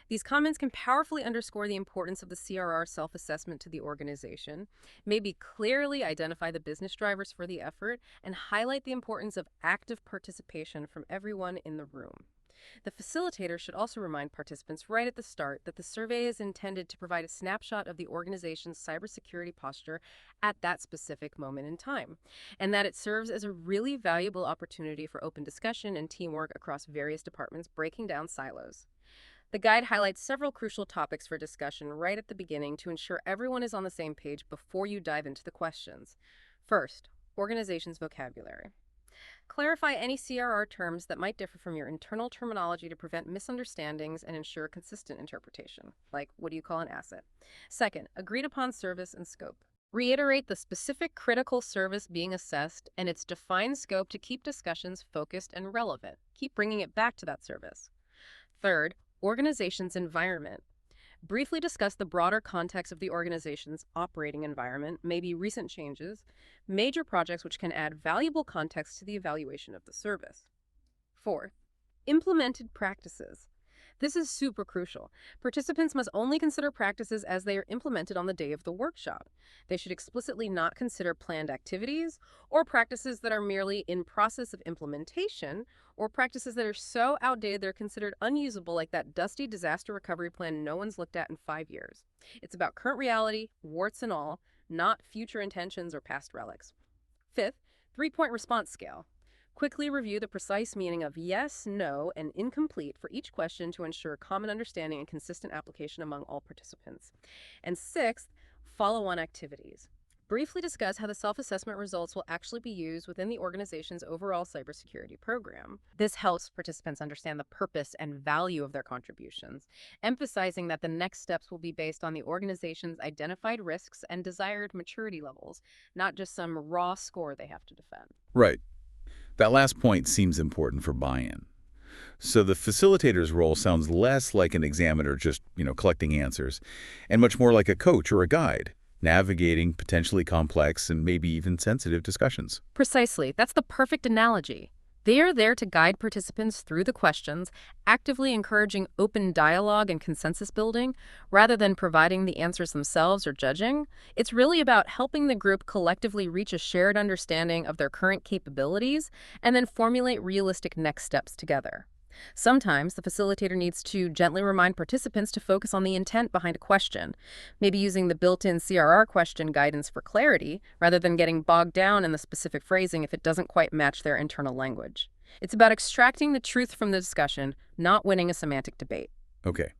These comments can powerfully underscore the importance of the CRR self-assessment to the organization, maybe clearly identify the business drivers for the effort, and highlight the importance of active participation from everyone in the room. The facilitator should also remind participants right at the start that the survey is intended to provide a snapshot of the organization's cybersecurity posture at that specific moment in time, and that it serves as a really valuable opportunity for open discussion and teamwork across various departments, breaking down silos. The guide highlights several crucial topics for discussion right at the beginning to ensure everyone is on the same page before you dive into the questions. First, organization's vocabulary. Clarify any CRR terms that might differ from your internal terminology to prevent misunderstandings and ensure consistent interpretation, like what do you call an asset? Second, agreed upon service and scope. Reiterate the specific critical service being assessed and its defined scope to keep discussions focused and relevant. Keep bringing it back to that service. Third, organization's environment. Briefly discuss the broader context of the organization's operating environment, maybe recent changes, major projects which can add valuable context to the evaluation of the service. Fourth, implemented practices. This is super crucial. Participants must only consider practices as they are implemented on the day of the workshop. They should explicitly not consider planned activities or practices that are merely in process of implementation or practices that are so outdated they're considered unusable, like that dusty disaster recovery plan no one's looked at in 5 years. It's about current reality, warts and all, not future intentions or past relics. Fifth, 3-point response scale. Quickly review the precise meaning of yes, no, and incomplete for each question to ensure common understanding and consistent application among all participants. And sixth, follow-on activities. Briefly discuss how the self-assessment results will actually be used within the organization's overall cybersecurity program. This helps participants understand the purpose and value of their contributions, emphasizing that the next steps will be based on the organization's identified risks and desired maturity levels, not just some raw score they have to defend. Right. That last point seems important for buy-in. So the facilitator's role sounds less like an examiner just, collecting answers, and much more like a coach or a guide, navigating potentially complex and maybe even sensitive discussions. Precisely. That's the perfect analogy. They are there to guide participants through the questions, actively encouraging open dialogue and consensus building, rather than providing the answers themselves or judging. It's really about helping the group collectively reach a shared understanding of their current capabilities and then formulate realistic next steps together. Sometimes the facilitator needs to gently remind participants to focus on the intent behind a question, maybe using the built-in CRR question guidance for clarity, rather than getting bogged down in the specific phrasing if it doesn't quite match their internal language. It's about extracting the truth from the discussion, not winning a semantic debate. Okay.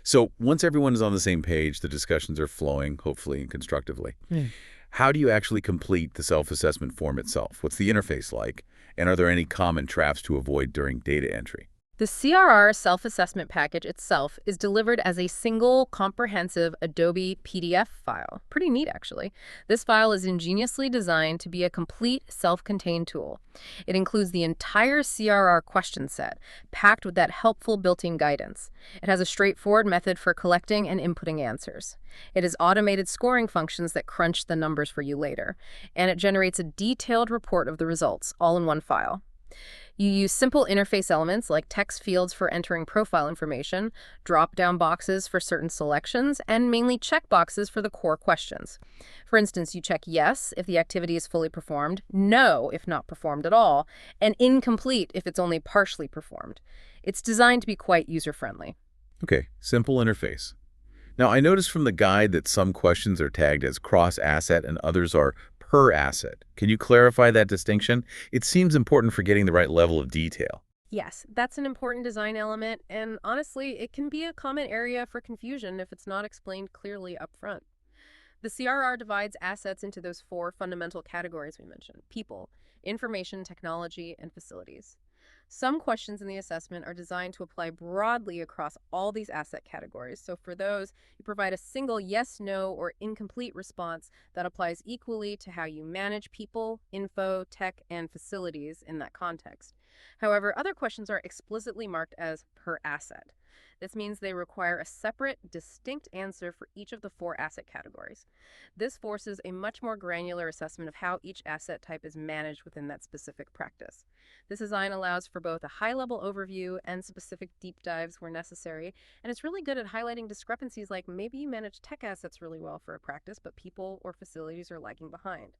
So once everyone is on the same page, the discussions are flowing, hopefully and constructively. How do you actually complete the self-assessment form itself? What's the interface like? And are there any common traps to avoid during data entry? The CRR self-assessment package itself is delivered as a single, comprehensive Adobe PDF file. Pretty neat, actually. This file is ingeniously designed to be a complete, self-contained tool. It includes the entire CRR question set, packed with that helpful built-in guidance. It has a straightforward method for collecting and inputting answers. It has automated scoring functions that crunch the numbers for you later. And it generates a detailed report of the results, all in one file. You use simple interface elements like text fields for entering profile information, drop-down boxes for certain selections, and mainly checkboxes for the core questions. For instance, you check yes if the activity is fully performed, no if not performed at all, and incomplete if it's only partially performed. It's designed to be quite user-friendly. Okay, simple interface. Now, I noticed from the guide that some questions are tagged as cross-asset and others are per asset. Can you clarify that distinction? It seems important for getting the right level of detail. Yes, that's an important design element, and honestly, it can be a common area for confusion if it's not explained clearly up front. The CRR divides assets into those 4 fundamental categories we mentioned: people, information, technology, and facilities. Some questions in the assessment are designed to apply broadly across all these asset categories. So for those, you provide a single yes, no, or incomplete response that applies equally to how you manage people, info, tech, and facilities in that context. However, other questions are explicitly marked as per asset. This means they require a separate, distinct answer for each of the 4 asset categories. This forces a much more granular assessment of how each asset type is managed within that specific practice. This design allows for both a high-level overview and specific deep dives where necessary, and it's really good at highlighting discrepancies like maybe you manage tech assets really well for a practice, but people or facilities are lagging behind.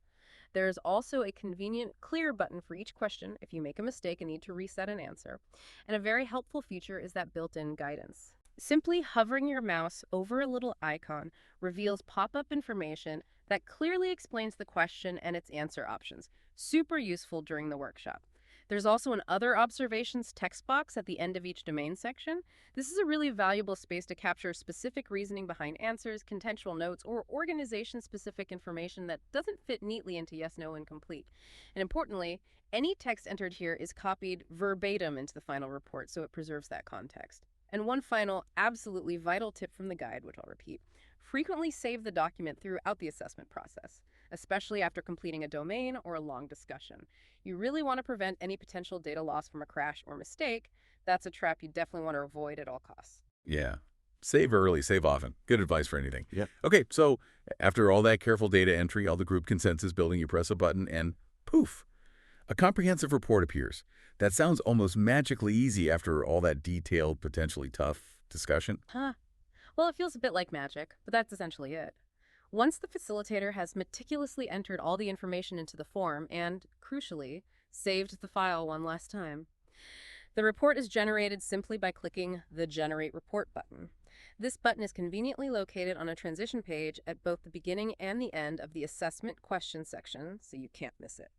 There is also a convenient clear button for each question if you make a mistake and need to reset an answer. And a very helpful feature is that built-in guidance. Simply hovering your mouse over a little icon reveals pop-up information that clearly explains the question and its answer options. Super useful during the workshop. There's also an Other Observations text box at the end of each domain section. This is a really valuable space to capture specific reasoning behind answers, contextual notes, or organization-specific information that doesn't fit neatly into yes, no, incomplete. And importantly, any text entered here is copied verbatim into the final report, so it preserves that context. And one final, absolutely vital tip from the guide, which I'll repeat: frequently save the document throughout the assessment process, especially after completing a domain or a long discussion. You really want to prevent any potential data loss from a crash or mistake. That's a trap you definitely want to avoid at all costs. Yeah. Save early, save often. Good advice for anything. Yep. Okay, so after all that careful data entry, all the group consensus building, you press a button and poof, a comprehensive report appears. That sounds almost magically easy after all that detailed, potentially tough discussion. Well, it feels a bit like magic, but that's essentially it. Once the facilitator has meticulously entered all the information into the form and, crucially, saved the file one last time, the report is generated simply by clicking the Generate Report button. This button is conveniently located on a transition page at both the beginning and the end of the assessment question section, so you can't miss it.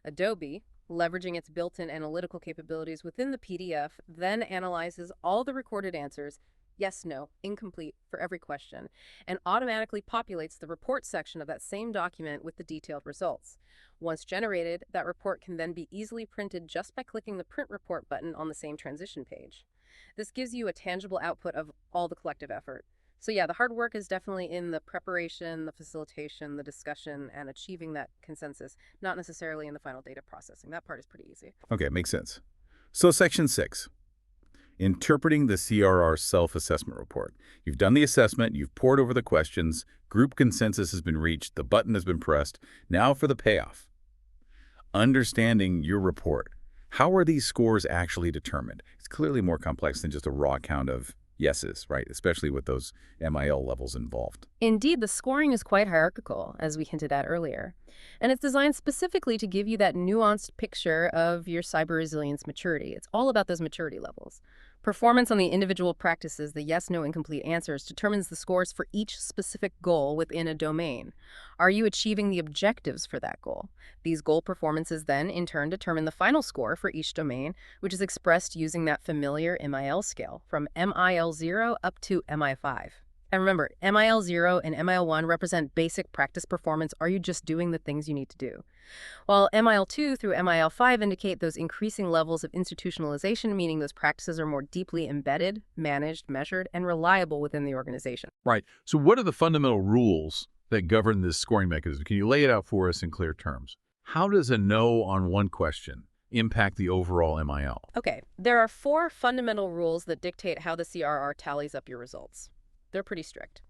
Adobe, leveraging its built-in analytical capabilities within the PDF, then analyzes all the recorded answers, yes, no, incomplete, for every question, and automatically populates the report section of that same document with the detailed results. Once generated, that report can then be easily printed just by clicking the Print Report button on the same transition page. This gives you a tangible output of all the collective effort. So yeah, the hard work is definitely in the preparation, the facilitation, the discussion, and achieving that consensus, not necessarily in the final data processing. That part is pretty easy. Okay, makes sense. So Section 6. Interpreting the CRR self-assessment report. You've done the assessment, you've pored over the questions, group consensus has been reached, the button has been pressed. Now for the payoff. Understanding your report. How are these scores actually determined? It's clearly more complex than just a raw count of yeses, right? Especially with those MIL levels involved. Indeed, the scoring is quite hierarchical, as we hinted at earlier. And it's designed specifically to give you that nuanced picture of your cyber resilience maturity. It's all about those maturity levels. Performance on the individual practices, the yes, no, incomplete answers, determines the scores for each specific goal within a domain. Are you achieving the objectives for that goal? These goal performances then, in turn, determine the final score for each domain, which is expressed using that familiar MIL scale, from MIL0 up to MI5. And remember, MIL0 and MIL1 represent basic practice performance. Are you just doing the things you need to do? While MIL2 through MIL5 indicate those increasing levels of institutionalization, meaning those practices are more deeply embedded, managed, measured, and reliable within the organization. Right. So what are the fundamental rules that govern this scoring mechanism? Can you lay it out for us in clear terms? How does a no on one question impact the overall MIL? Okay, there are 4 fundamental rules that dictate how the CRR tallies up your results. They're pretty strict.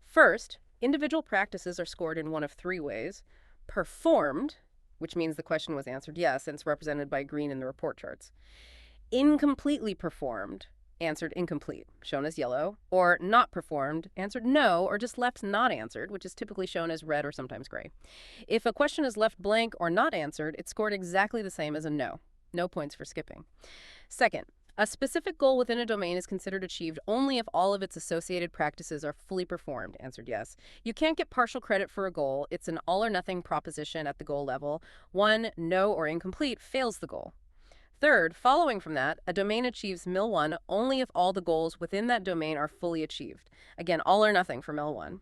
First, individual practices are scored in one of 3 ways. Performed, which means the question was answered yes, and it's represented by green in the report charts. Incompletely performed, answered incomplete, shown as yellow, or not performed, answered no, or just left not answered, which is typically shown as red or sometimes gray. If a question is left blank or not answered, it's scored exactly the same as a no. No points for skipping. Second, a specific goal within a domain is considered achieved only if all of its associated practices are fully performed, answered yes. You can't get partial credit for a goal. It's an all-or-nothing proposition at the goal level. One no or incomplete fails the goal. Third, following from that, a domain achieves MIL1 only if all the goals within that domain are fully achieved. Again, all or nothing for MIL1.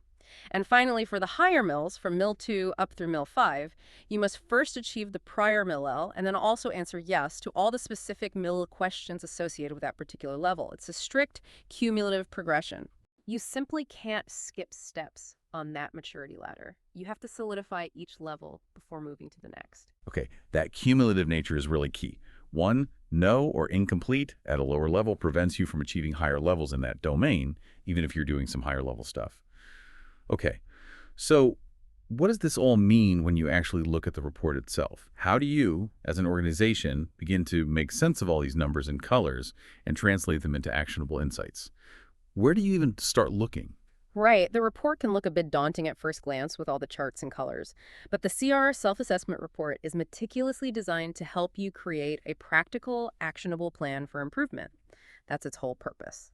And finally, for the higher mills, from mill 2 up through mill 5, you must first achieve the prior mill L and then also answer yes to all the specific mill questions associated with that particular level. It's a strict cumulative progression. You simply can't skip steps on that maturity ladder. You have to solidify each level before moving to the next. Okay, that cumulative nature is really key. One, no or incomplete at a lower level prevents you from achieving higher levels in that domain, even if you're doing some higher level stuff. Okay, so what does this all mean when you actually look at the report itself? How do you, as an organization, begin to make sense of all these numbers and colors and translate them into actionable insights? Where do you even start looking? Right. The report can look a bit daunting at first glance with all the charts and colors, but the CR self-assessment report is meticulously designed to help you create a practical, actionable plan for improvement. That's its whole purpose.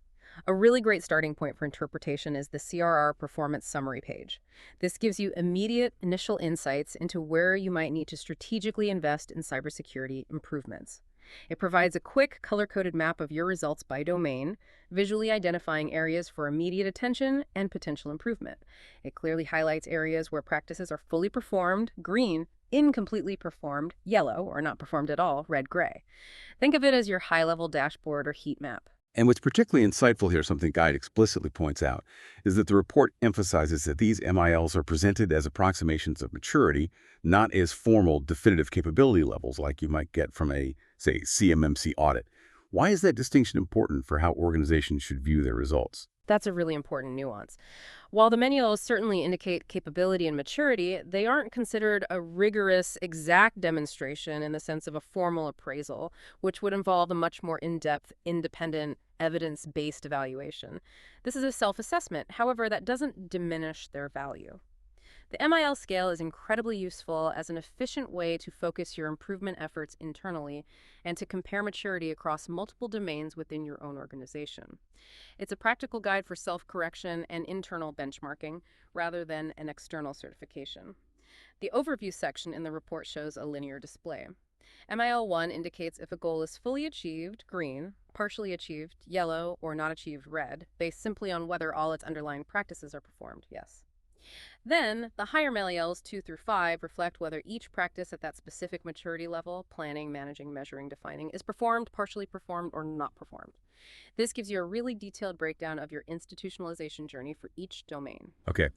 A really great starting point for interpretation is the CRR Performance Summary page. This gives you immediate initial insights into where you might need to strategically invest in cybersecurity improvements. It provides a quick, color-coded map of your results by domain, visually identifying areas for immediate attention and potential improvement. It clearly highlights areas where practices are fully performed, green, incompletely performed, yellow, or not performed at all, red-gray. Think of it as your high-level dashboard or heat map. And what's particularly insightful here, something Guide explicitly points out, is that the report emphasizes that these MILs are presented as approximations of maturity, not as formal, definitive capability levels like you might get from a, say, CMMC audit. Why is that distinction important for how organizations should view their results? That's a really important nuance. While the manuals certainly indicate capability and maturity, they aren't considered a rigorous, exact demonstration in the sense of a formal appraisal, which would involve a much more in-depth, independent, evidence-based evaluation. This is a self-assessment. However, that doesn't diminish their value. The MIL scale is incredibly useful as an efficient way to focus your improvement efforts internally and to compare maturity across multiple domains within your own organization. It's a practical guide for self-correction and internal benchmarking rather than an external certification. The overview section in the report shows a linear display. MIL 1 indicates if a goal is fully achieved, green, partially achieved, yellow, or not achieved, red, based simply on whether all its underlying practices are performed, yes. Then, the higher MILs 2 through 5 reflect whether each practice at that specific maturity level, planning, managing, measuring, defining, is performed, partially performed, or not performed. This gives you a really detailed breakdown of your institutionalization journey for each domain. Okay.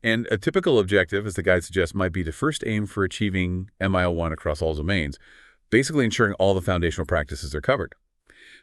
And a typical objective, as the guide suggests, might be to first aim for achieving MIL1 across all domains, basically ensuring all the foundational practices are covered.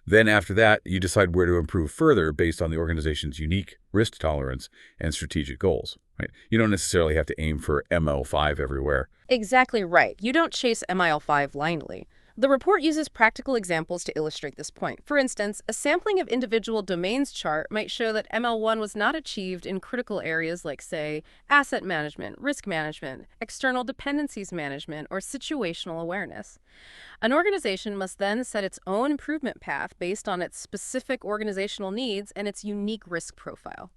Then after that, you decide where to improve further based on the organization's unique risk tolerance and strategic goals. Right? You don't necessarily have to aim for ML5 everywhere. Exactly right. You don't chase MIL5 blindly. The report uses practical examples to illustrate this point. For instance, a sampling of individual domains chart might show that ML1 was not achieved in critical areas like, say, asset management, risk management, external dependencies management, or situational awareness. An organization must then set its own improvement path based on its specific organizational needs and its unique risk profile.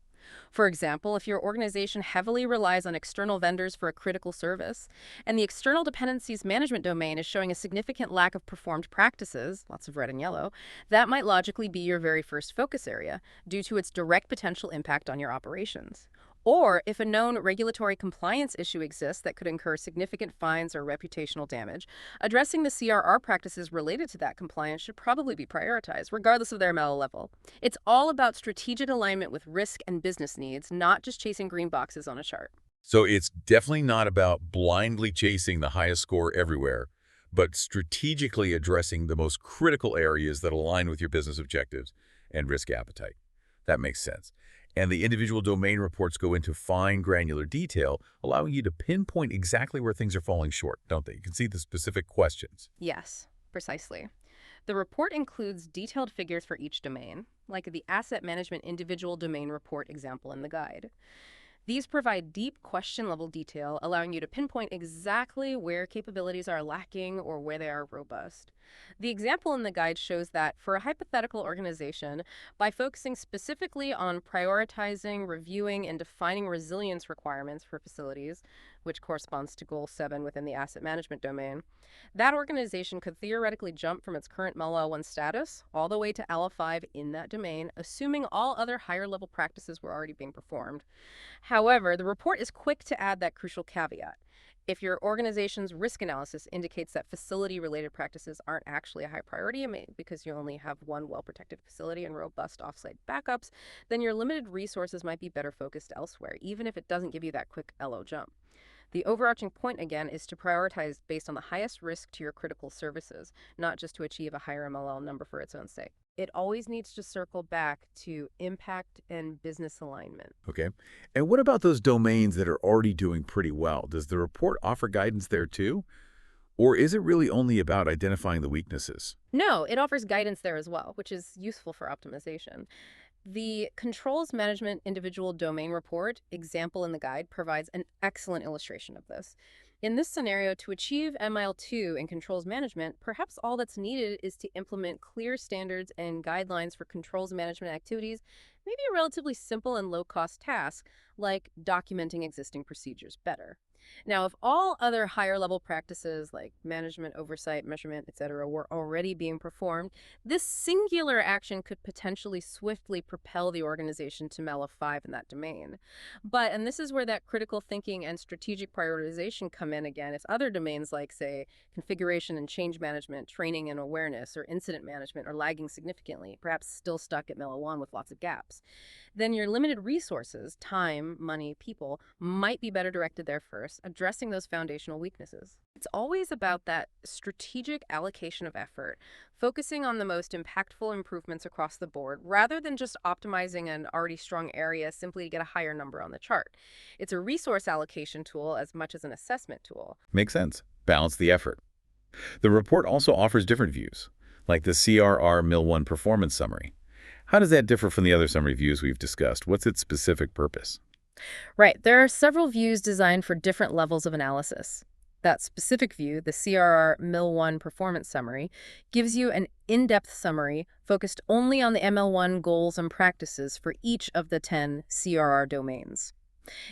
For example, if your organization heavily relies on external vendors for a critical service, and the external dependencies management domain is showing a significant lack of performed practices, lots of red and yellow, that might logically be your very first focus area due to its direct potential impact on your operations. Or if a known regulatory compliance issue exists that could incur significant fines or reputational damage, addressing the CRR practices related to that compliance should probably be prioritized, regardless of their ML level. It's all about strategic alignment with risk and business needs, not just chasing green boxes on a chart. So it's definitely not about blindly chasing the highest score everywhere, but strategically addressing the most critical areas that align with your business objectives and risk appetite. That makes sense. And the individual domain reports go into fine, granular detail, allowing you to pinpoint exactly where things are falling short, don't they? You can see the specific questions. Yes, precisely. The report includes detailed figures for each domain, like the Asset Management Individual Domain Report example in the guide. These provide deep question-level detail, allowing you to pinpoint exactly where capabilities are lacking or where they are robust. The example in the guide shows that for a hypothetical organization, by focusing specifically on prioritizing, reviewing, and defining resilience requirements for facilities, which corresponds to Goal 7 within the asset management domain, that organization could theoretically jump from its current MEL-1 status all the way to ALA-5 in that domain, assuming all other higher-level practices were already being performed. However, the report is quick to add that crucial caveat. If your organization's risk analysis indicates that facility-related practices aren't actually a high priority because you only have one well-protected facility and robust offsite backups, then your limited resources might be better focused elsewhere, even if it doesn't give you that quick LO jump. The overarching point, again, is to prioritize based on the highest risk to your critical services, not just to achieve a higher MLL number for its own sake. It always needs to circle back to impact and business alignment. Okay. And what about those domains that are already doing pretty well? Does the report offer guidance there too? Or is it really only about identifying the weaknesses? No, it offers guidance there as well, which is useful for optimization. The Controls Management Individual Domain Report example in the guide provides an excellent illustration of this. In this scenario, to achieve MIL2 in controls management, perhaps all that's needed is to implement clear standards and guidelines for controls management activities, maybe a relatively simple and low-cost task, like documenting existing procedures better. Now, if all other higher-level practices like management, oversight, measurement, etc. were already being performed, this singular action could potentially swiftly propel the organization to MEL of 5 in that domain. But, and this is where that critical thinking and strategic prioritization come in again, if other domains like, say, configuration and change management, training and awareness, or incident management are lagging significantly, perhaps still stuck at MEL 1 with lots of gaps, then your limited resources, time, money, people, might be better directed there first, addressing those foundational weaknesses. It's always about that strategic allocation of effort, focusing on the most impactful improvements across the board, rather than just optimizing an already strong area simply to get a higher number on the chart. It's a resource allocation tool as much as an assessment tool. Makes sense. Balance the effort. The report also offers different views, like the CRR MIL1 Performance Summary. How does that differ from the other summary views we've discussed? What's its specific purpose? Right, there are several views designed for different levels of analysis. That specific view, the CRR MIL1 Performance Summary, gives you an in-depth summary focused only on the ML1 goals and practices for each of the 10 CRR domains.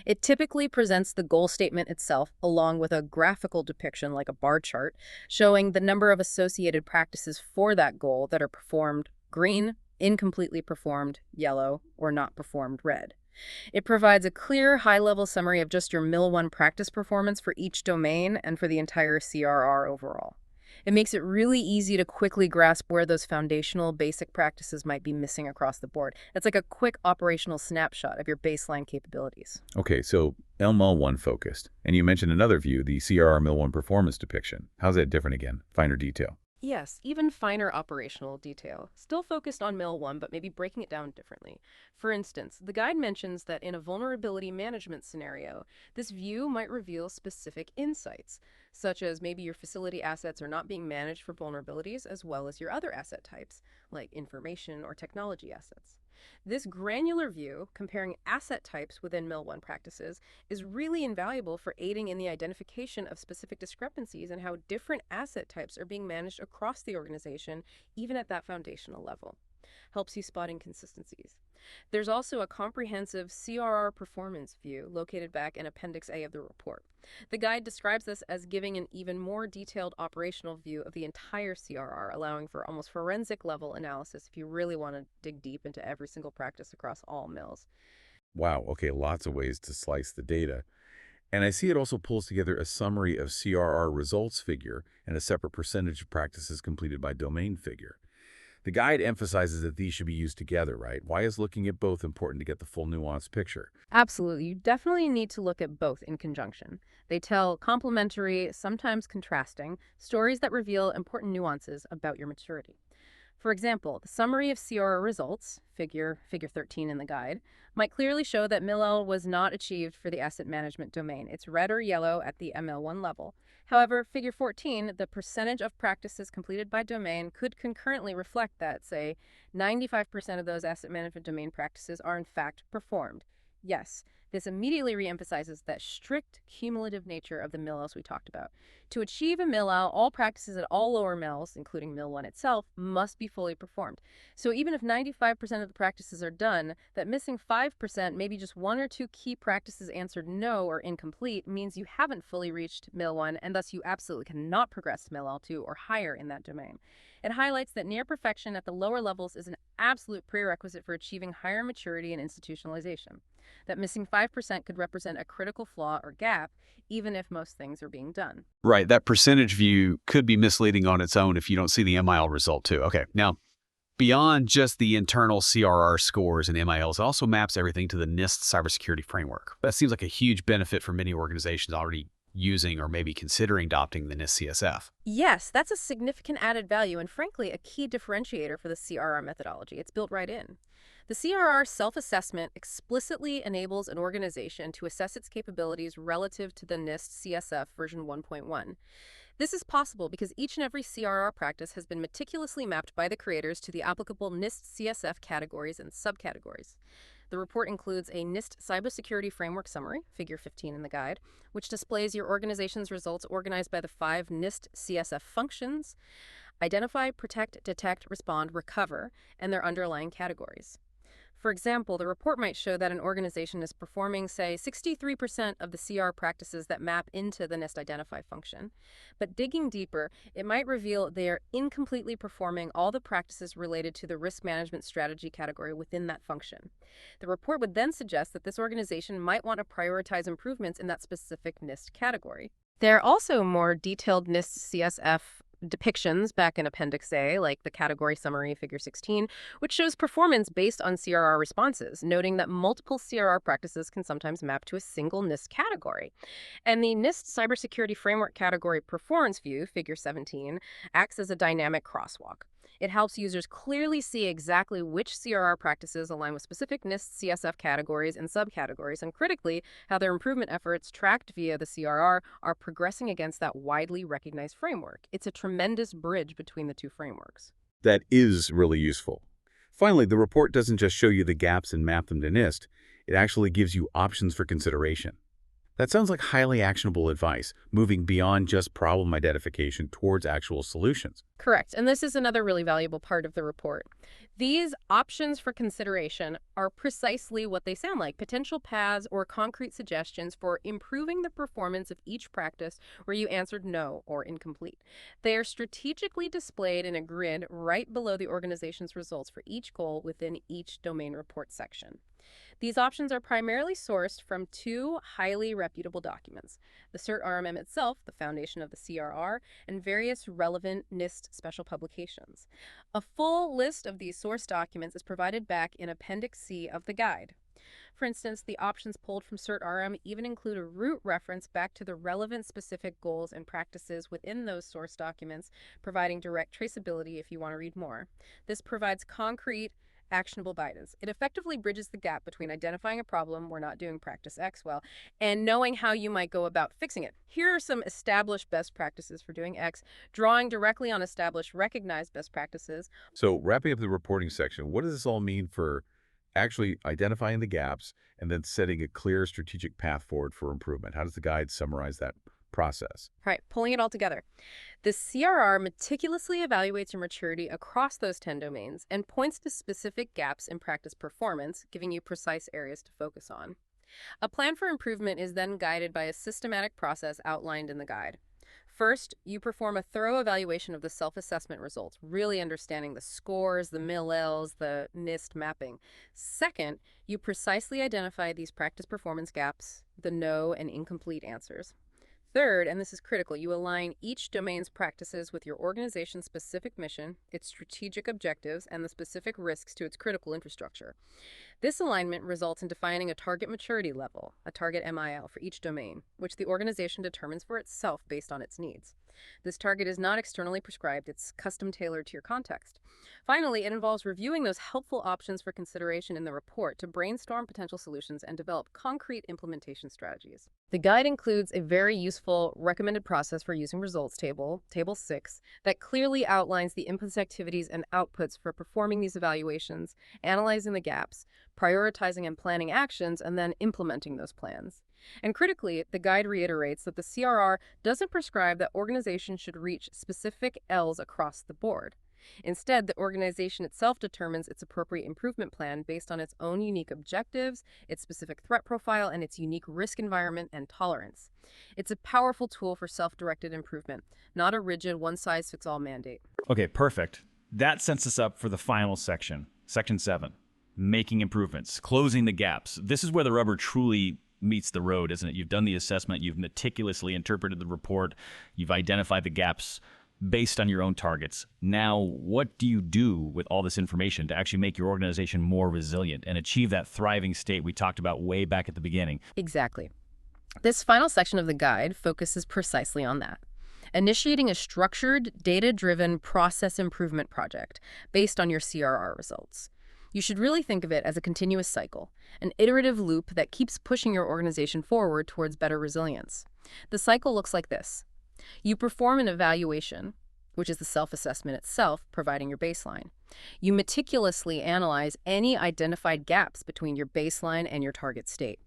It typically presents the goal statement itself along with a graphical depiction like a bar chart showing the number of associated practices for that goal that are performed green, incompletely performed yellow, or not performed red. It provides a clear, high-level summary of just your MIL1 practice performance for each domain and for the entire CRR overall. It makes it really easy to quickly grasp where those foundational basic practices might be missing across the board. It's like a quick operational snapshot of your baseline capabilities. Okay, so ML1 focused. And you mentioned another view, the CRR MIL1 Performance Depiction. How's that different again? Finer detail. Yes, even finer operational detail. Still focused on MIL1, but maybe breaking it down differently. For instance, the guide mentions that in a vulnerability management scenario, this view might reveal specific insights, such as maybe your facility assets are not being managed for vulnerabilities as well as your other asset types, like information or technology assets. This granular view, comparing asset types within MIL1 practices, is really invaluable for aiding in the identification of specific discrepancies and how different asset types are being managed across the organization, even at that foundational level. Helps you spot inconsistencies. There's also a comprehensive CRR performance view located back in Appendix A of the report. The guide describes this as giving an even more detailed operational view of the entire CRR, allowing for almost forensic level analysis if you really want to dig deep into every single practice across all MILs. Wow, okay, lots of ways to slice the data. And I see it also pulls together a summary of CRR results figure and a separate percentage of practices completed by domain figure. The guide emphasizes that these should be used together, right? Why is looking at both important to get the full nuanced picture? Absolutely. You definitely need to look at both in conjunction. They tell complementary, sometimes contrasting, stories that reveal important nuances about your maturity. For example, the summary of CRR results, figure 13 in the guide, might clearly show that MIL was not achieved for the asset management domain. It's red or yellow at the ML1 level. However, figure 14, the percentage of practices completed by domain, could concurrently reflect that, say, 95% of those asset management domain practices are in fact performed. Yes, This immediately reemphasizes that strict cumulative nature of the MIL-Ls we talked about. To achieve a MIL-L, all practices at all lower MILs, including MIL-1 itself, must be fully performed. So even if 95% of the practices are done, that missing 5%, maybe just one or two key practices answered no or incomplete, means you haven't fully reached MIL-1, and thus you absolutely cannot progress to MIL-L2 or higher in that domain. It highlights that near perfection at the lower levels is an absolute prerequisite for achieving higher maturity and institutionalization. That missing 5% could represent a critical flaw or gap, even if most things are being done. Right. That percentage view could be misleading on its own if you don't see the MIL result too. Okay. Now, beyond just the internal CRR scores and MILs, it also maps everything to the NIST cybersecurity framework. That seems like a huge benefit for many organizations already using or maybe considering adopting the NIST CSF. Yes, that's a significant added value and frankly a key differentiator for the CRR methodology. It's built right in. The CRR self-assessment explicitly enables an organization to assess its capabilities relative to the NIST CSF version 1.1. This is possible because each and every CRR practice has been meticulously mapped by the creators to the applicable NIST CSF categories and subcategories. The report includes a NIST Cybersecurity Framework Summary, figure 15 in the guide, which displays your organization's results organized by the 5 NIST CSF functions: identify, protect, detect, respond, recover, and their underlying categories. For example, the report might show that an organization is performing, say, 63% of the CR practices that map into the NIST Identify function. But digging deeper, it might reveal they are incompletely performing all the practices related to the risk management strategy category within that function. The report would then suggest that this organization might want to prioritize improvements in that specific NIST category. There are also more detailed NIST CSF depictions back in Appendix A, like the category summary, figure 16, which shows performance based on CRR responses, noting that multiple CRR practices can sometimes map to a single NIST category. And the NIST Cybersecurity Framework category performance view, figure 17, acts as a dynamic crosswalk. It helps users clearly see exactly which CRR practices align with specific NIST CSF categories and subcategories, and critically, how their improvement efforts tracked via the CRR are progressing against that widely recognized framework. It's a tremendous bridge between the two frameworks. That is really useful. Finally, the report doesn't just show you the gaps and map them to NIST. It actually gives you options for consideration. That sounds like highly actionable advice, moving beyond just problem identification towards actual solutions. Correct. And this is another really valuable part of the report. These options for consideration are precisely what they sound like: potential paths or concrete suggestions for improving the performance of each practice where you answered no or incomplete. They are strategically displayed in a grid right below the organization's results for each goal within each domain report section. These options are primarily sourced from 2 highly reputable documents: the CERT RMM itself, the foundation of the CRR, and various relevant NIST special publications. A full list of these source documents is provided back in Appendix C of the guide. For instance, the options pulled from CERT RM even include a root reference back to the relevant specific goals and practices within those source documents, providing direct traceability if you want to read more. This provides concrete, actionable guidance. It effectively bridges the gap between identifying a problem we're not doing practice X well and knowing how you might go about fixing it. Here are some established best practices for doing X, drawing directly on established recognized best practices. So wrapping up the reporting section, what does this all mean for actually identifying the gaps and then setting a clear strategic path forward for improvement? How does the guide summarize that process? All right, pulling it all together. The CRR meticulously evaluates your maturity across those 10 domains and points to specific gaps in practice performance, giving you precise areas to focus on. A plan for improvement is then guided by a systematic process outlined in the guide. First, you perform a thorough evaluation of the self-assessment results, really understanding the scores, the MIL-Ls, the NIST mapping. Second, you precisely identify these practice performance gaps, the no and incomplete answers. Third, and this is critical, you align each domain's practices with your organization's specific mission, its strategic objectives, and the specific risks to its critical infrastructure. This alignment results in defining a target maturity level, a target MIL, for each domain, which the organization determines for itself based on its needs. This target is not externally prescribed, it's custom tailored to your context. Finally, it involves reviewing those helpful options for consideration in the report to brainstorm potential solutions and develop concrete implementation strategies. The guide includes a very useful recommended process for using results table, Table 6, that clearly outlines the inputs, activities, and outputs for performing these evaluations, analyzing the gaps, prioritizing and planning actions, and then implementing those plans. And critically, the guide reiterates that the CRR doesn't prescribe that organizations should reach specific Ls across the board. Instead, the organization itself determines its appropriate improvement plan based on its own unique objectives, its specific threat profile, and its unique risk environment and tolerance. It's a powerful tool for self-directed improvement, not a rigid one-size-fits-all mandate. Okay, perfect. That sets us up for the final section, Section 7, making improvements, closing the gaps. This is where the rubber truly meets the road, isn't it? You've done the assessment, you've meticulously interpreted the report, you've identified the gaps based on your own targets. Now, what do you do with all this information to actually make your organization more resilient and achieve that thriving state we talked about way back at the beginning? Exactly. This final section of the guide focuses precisely on that. Initiating a structured, data-driven process improvement project based on your CRR results. You should really think of it as a continuous cycle, an iterative loop that keeps pushing your organization forward towards better resilience. The cycle looks like this. You perform an evaluation, which is the self-assessment itself, providing your baseline. You meticulously analyze any identified gaps between your baseline and your target state.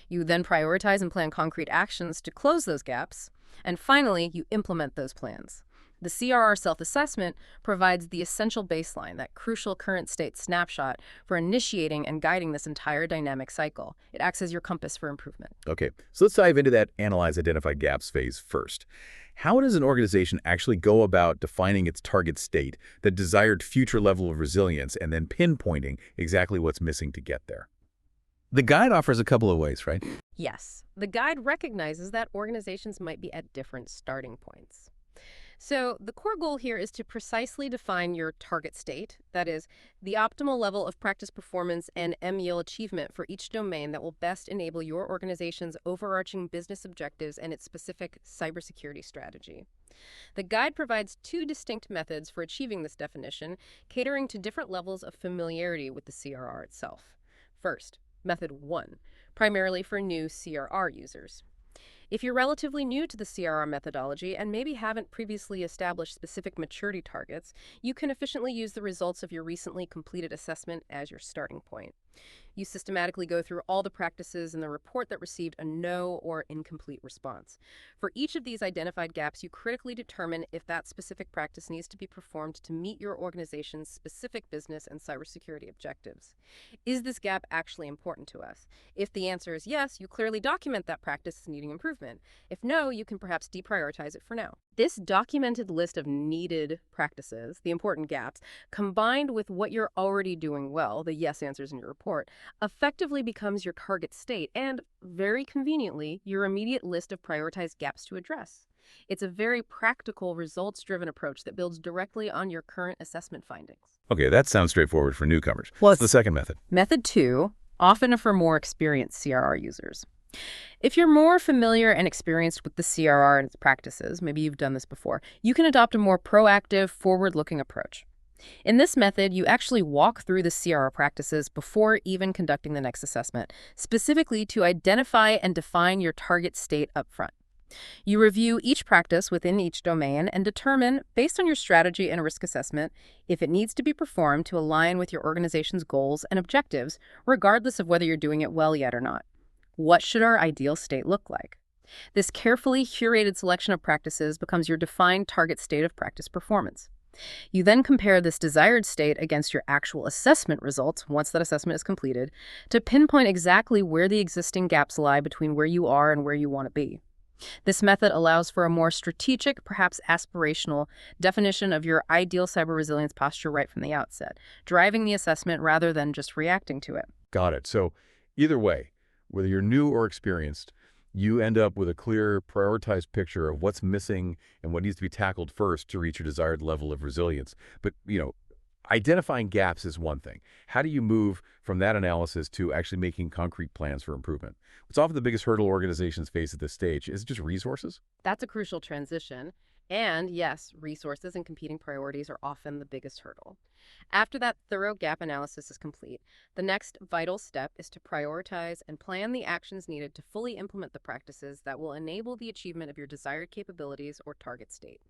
You then prioritize and plan concrete actions to close those gaps. And finally, you implement those plans. The CRR self-assessment provides the essential baseline, that crucial current state snapshot for initiating and guiding this entire dynamic cycle. It acts as your compass for improvement. Okay, so let's dive into that analyze identified gaps phase first. How does an organization actually go about defining its target state, the desired future level of resilience, and then pinpointing exactly what's missing to get there? The guide offers a couple of ways, right? Yes, the guide recognizes that organizations might be at different starting points. So the core goal here is to precisely define your target state, that is, the optimal level of practice performance and MYIL achievement for each domain that will best enable your organization's overarching business objectives and its specific cybersecurity strategy. The guide provides two distinct methods for achieving this definition, catering to different levels of familiarity with the CRR itself. First, Method 1, primarily for new CRR users. If you're relatively new to the CRR methodology and maybe haven't previously established specific maturity targets, you can efficiently use the results of your recently completed assessment as your starting point. You systematically go through all the practices in the report that received a no or incomplete response. For each of these identified gaps, you critically determine if that specific practice needs to be performed to meet your organization's specific business and cybersecurity objectives. Is this gap actually important to us? If the answer is yes, you clearly document that practice as needing improvement. If no, you can perhaps deprioritize it for now. This documented list of needed practices, the important gaps, combined with what you're already doing well, the yes answers in your report, effectively becomes your target state and, very conveniently, your immediate list of prioritized gaps to address. It's a very practical, results-driven approach that builds directly on your current assessment findings. Okay, that sounds straightforward for newcomers. Well, What's the second method? Method 2, often for more experienced CRR users. If you're more familiar and experienced with the CRR and its practices, maybe you've done this before, you can adopt a more proactive, forward-looking approach. In this method, you actually walk through the CRR practices before even conducting the next assessment, specifically to identify and define your target state up front. You review each practice within each domain and determine, based on your strategy and risk assessment, if it needs to be performed to align with your organization's goals and objectives, regardless of whether you're doing it well yet or not. What should our ideal state look like? This carefully curated selection of practices becomes your defined target state of practice performance. You then compare this desired state against your actual assessment results, once that assessment is completed, to pinpoint exactly where the existing gaps lie between where you are and where you want to be. This method allows for a more strategic, perhaps aspirational, definition of your ideal cyber resilience posture right from the outset, driving the assessment rather than just reacting to it. Got it. So either way, whether you're new or experienced, you end up with a clear, prioritized picture of what's missing and what needs to be tackled first to reach your desired level of resilience. But, identifying gaps is one thing. How do you move from that analysis to actually making concrete plans for improvement? What's often the biggest hurdle organizations face at this stage? Is it just resources? That's a crucial transition. And yes, resources and competing priorities are often the biggest hurdle. After that thorough gap analysis is complete, the next vital step is to prioritize and plan the actions needed to fully implement the practices that will enable the achievement of your desired capabilities or target state.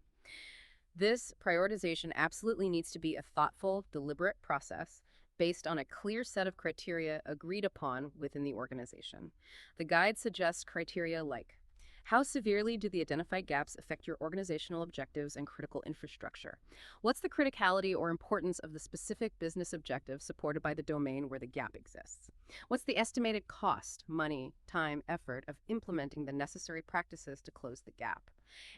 This prioritization absolutely needs to be a thoughtful, deliberate process, based on a clear set of criteria agreed upon within the organization. The guide suggests criteria like: how severely do the identified gaps affect your organizational objectives and critical infrastructure? What's the criticality or importance of the specific business objective supported by the domain where the gap exists? What's the estimated cost, money, time, effort of implementing the necessary practices to close the gap?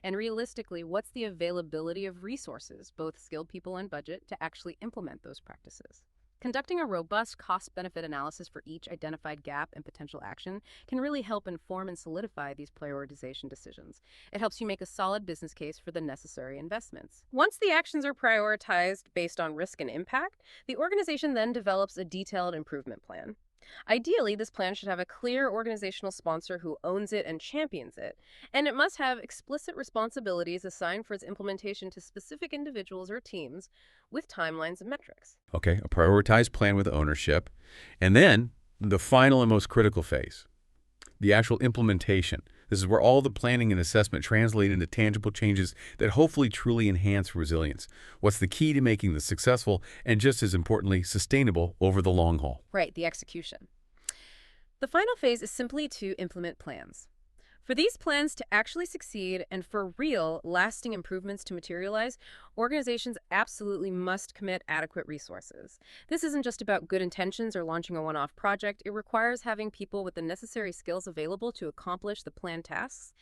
And realistically, what's the availability of resources, both skilled people and budget, to actually implement those practices? Conducting a robust cost-benefit analysis for each identified gap and potential action can really help inform and solidify these prioritization decisions. It helps you make a solid business case for the necessary investments. Once the actions are prioritized based on risk and impact, the organization then develops a detailed improvement plan. Ideally, this plan should have a clear organizational sponsor who owns it and champions it, and it must have explicit responsibilities assigned for its implementation to specific individuals or teams with timelines and metrics. Okay, a prioritized plan with ownership. And then the final and most critical phase, the actual implementation. This is where all the planning and assessment translate into tangible changes that hopefully truly enhance resilience. What's the key to making this successful and, just as importantly, sustainable over the long haul? Right, the execution. The final phase is simply to implement plans. For these plans to actually succeed and for real, lasting improvements to materialize, organizations absolutely must commit adequate resources. This isn't just about good intentions or launching a one-off project. It requires having people with the necessary skills available to accomplish the planned tasks,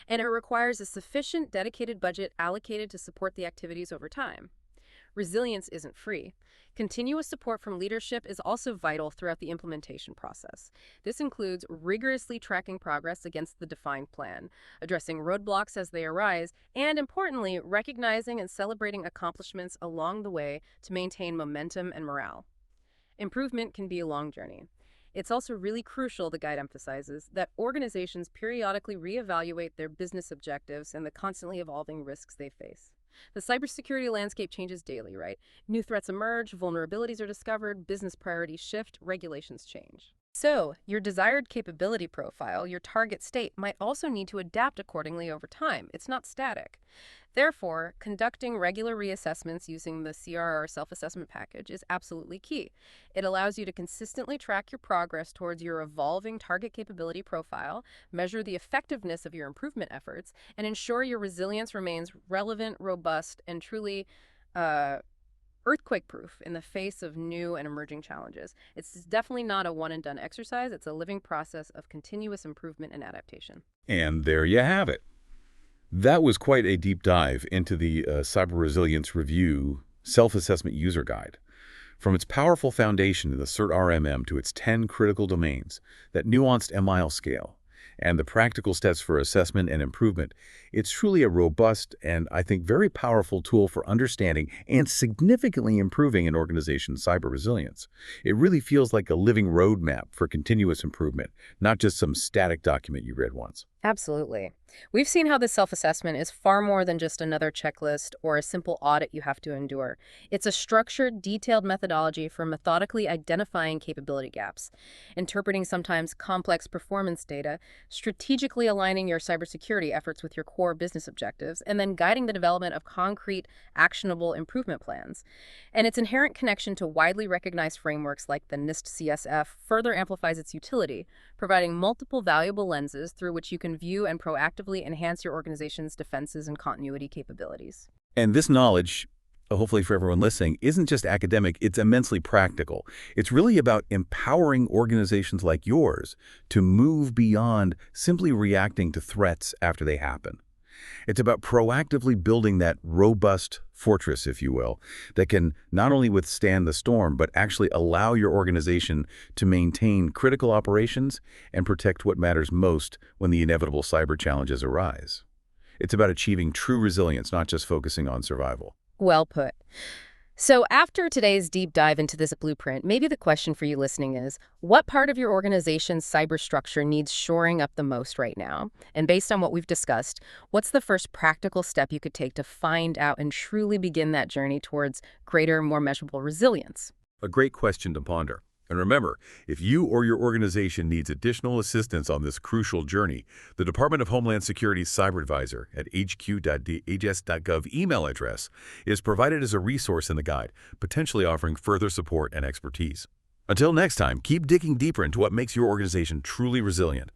and it requires a sufficient dedicated budget allocated to support the activities over time. Resilience isn't free. Continuous support from leadership is also vital throughout the implementation process. This includes rigorously tracking progress against the defined plan, addressing roadblocks as they arise, and importantly, recognizing and celebrating accomplishments along the way to maintain momentum and morale. Improvement can be a long journey. It's also really crucial, the guide emphasizes, that organizations periodically reevaluate their business objectives and the constantly evolving risks they face. The cybersecurity landscape changes daily, right? New threats emerge, vulnerabilities are discovered, business priorities shift, regulations change. So, your desired capability profile, your target state, might also need to adapt accordingly over time. It's not static. Therefore, conducting regular reassessments using the CRR self-assessment package is absolutely key. It allows you to consistently track your progress towards your evolving target capability profile, measure the effectiveness of your improvement efforts, and ensure your resilience remains relevant, robust, and truly earthquake-proof in the face of new and emerging challenges. It's definitely not a one-and-done exercise. It's a living process of continuous improvement and adaptation. And there you have it. That was quite a deep dive into the CyberResilience Review Self-Assessment User Guide. From its powerful foundation in the CERT-RMM to its 10 critical domains, that nuanced MIL scale, and the practical steps for assessment and improvement, it's truly a robust and, I think, very powerful tool for understanding and significantly improving an organization's cyber resilience. It really feels like a living roadmap for continuous improvement, not just some static document you read once. Absolutely. We've seen how this self-assessment is far more than just another checklist or a simple audit you have to endure. It's a structured, detailed methodology for methodically identifying capability gaps, interpreting sometimes complex performance data, strategically aligning your cybersecurity efforts with your core business objectives, and then guiding the development of concrete, actionable improvement plans. And its inherent connection to widely recognized frameworks like the NIST CSF further amplifies its utility, providing multiple valuable lenses through which you can view and proactively enhance your organization's defenses and continuity capabilities. And this knowledge, hopefully for everyone listening, isn't just academic, it's immensely practical. It's really about empowering organizations like yours to move beyond simply reacting to threats after they happen. It's about proactively building that robust fortress, if you will, that can not only withstand the storm, but actually allow your organization to maintain critical operations and protect what matters most when the inevitable cyber challenges arise. It's about achieving true resilience, not just focusing on survival. Well put. So after today's deep dive into this blueprint, maybe the question for you listening is, what part of your organization's cyber structure needs shoring up the most right now? And based on what we've discussed, what's the first practical step you could take to find out and truly begin that journey towards greater, more measurable resilience? A great question to ponder. And remember, if you or your organization needs additional assistance on this crucial journey, the Department of Homeland Security's Cyber Advisor at hq.hs.gov email address is provided as a resource in the guide, potentially offering further support and expertise. Until next time, keep digging deeper into what makes your organization truly resilient.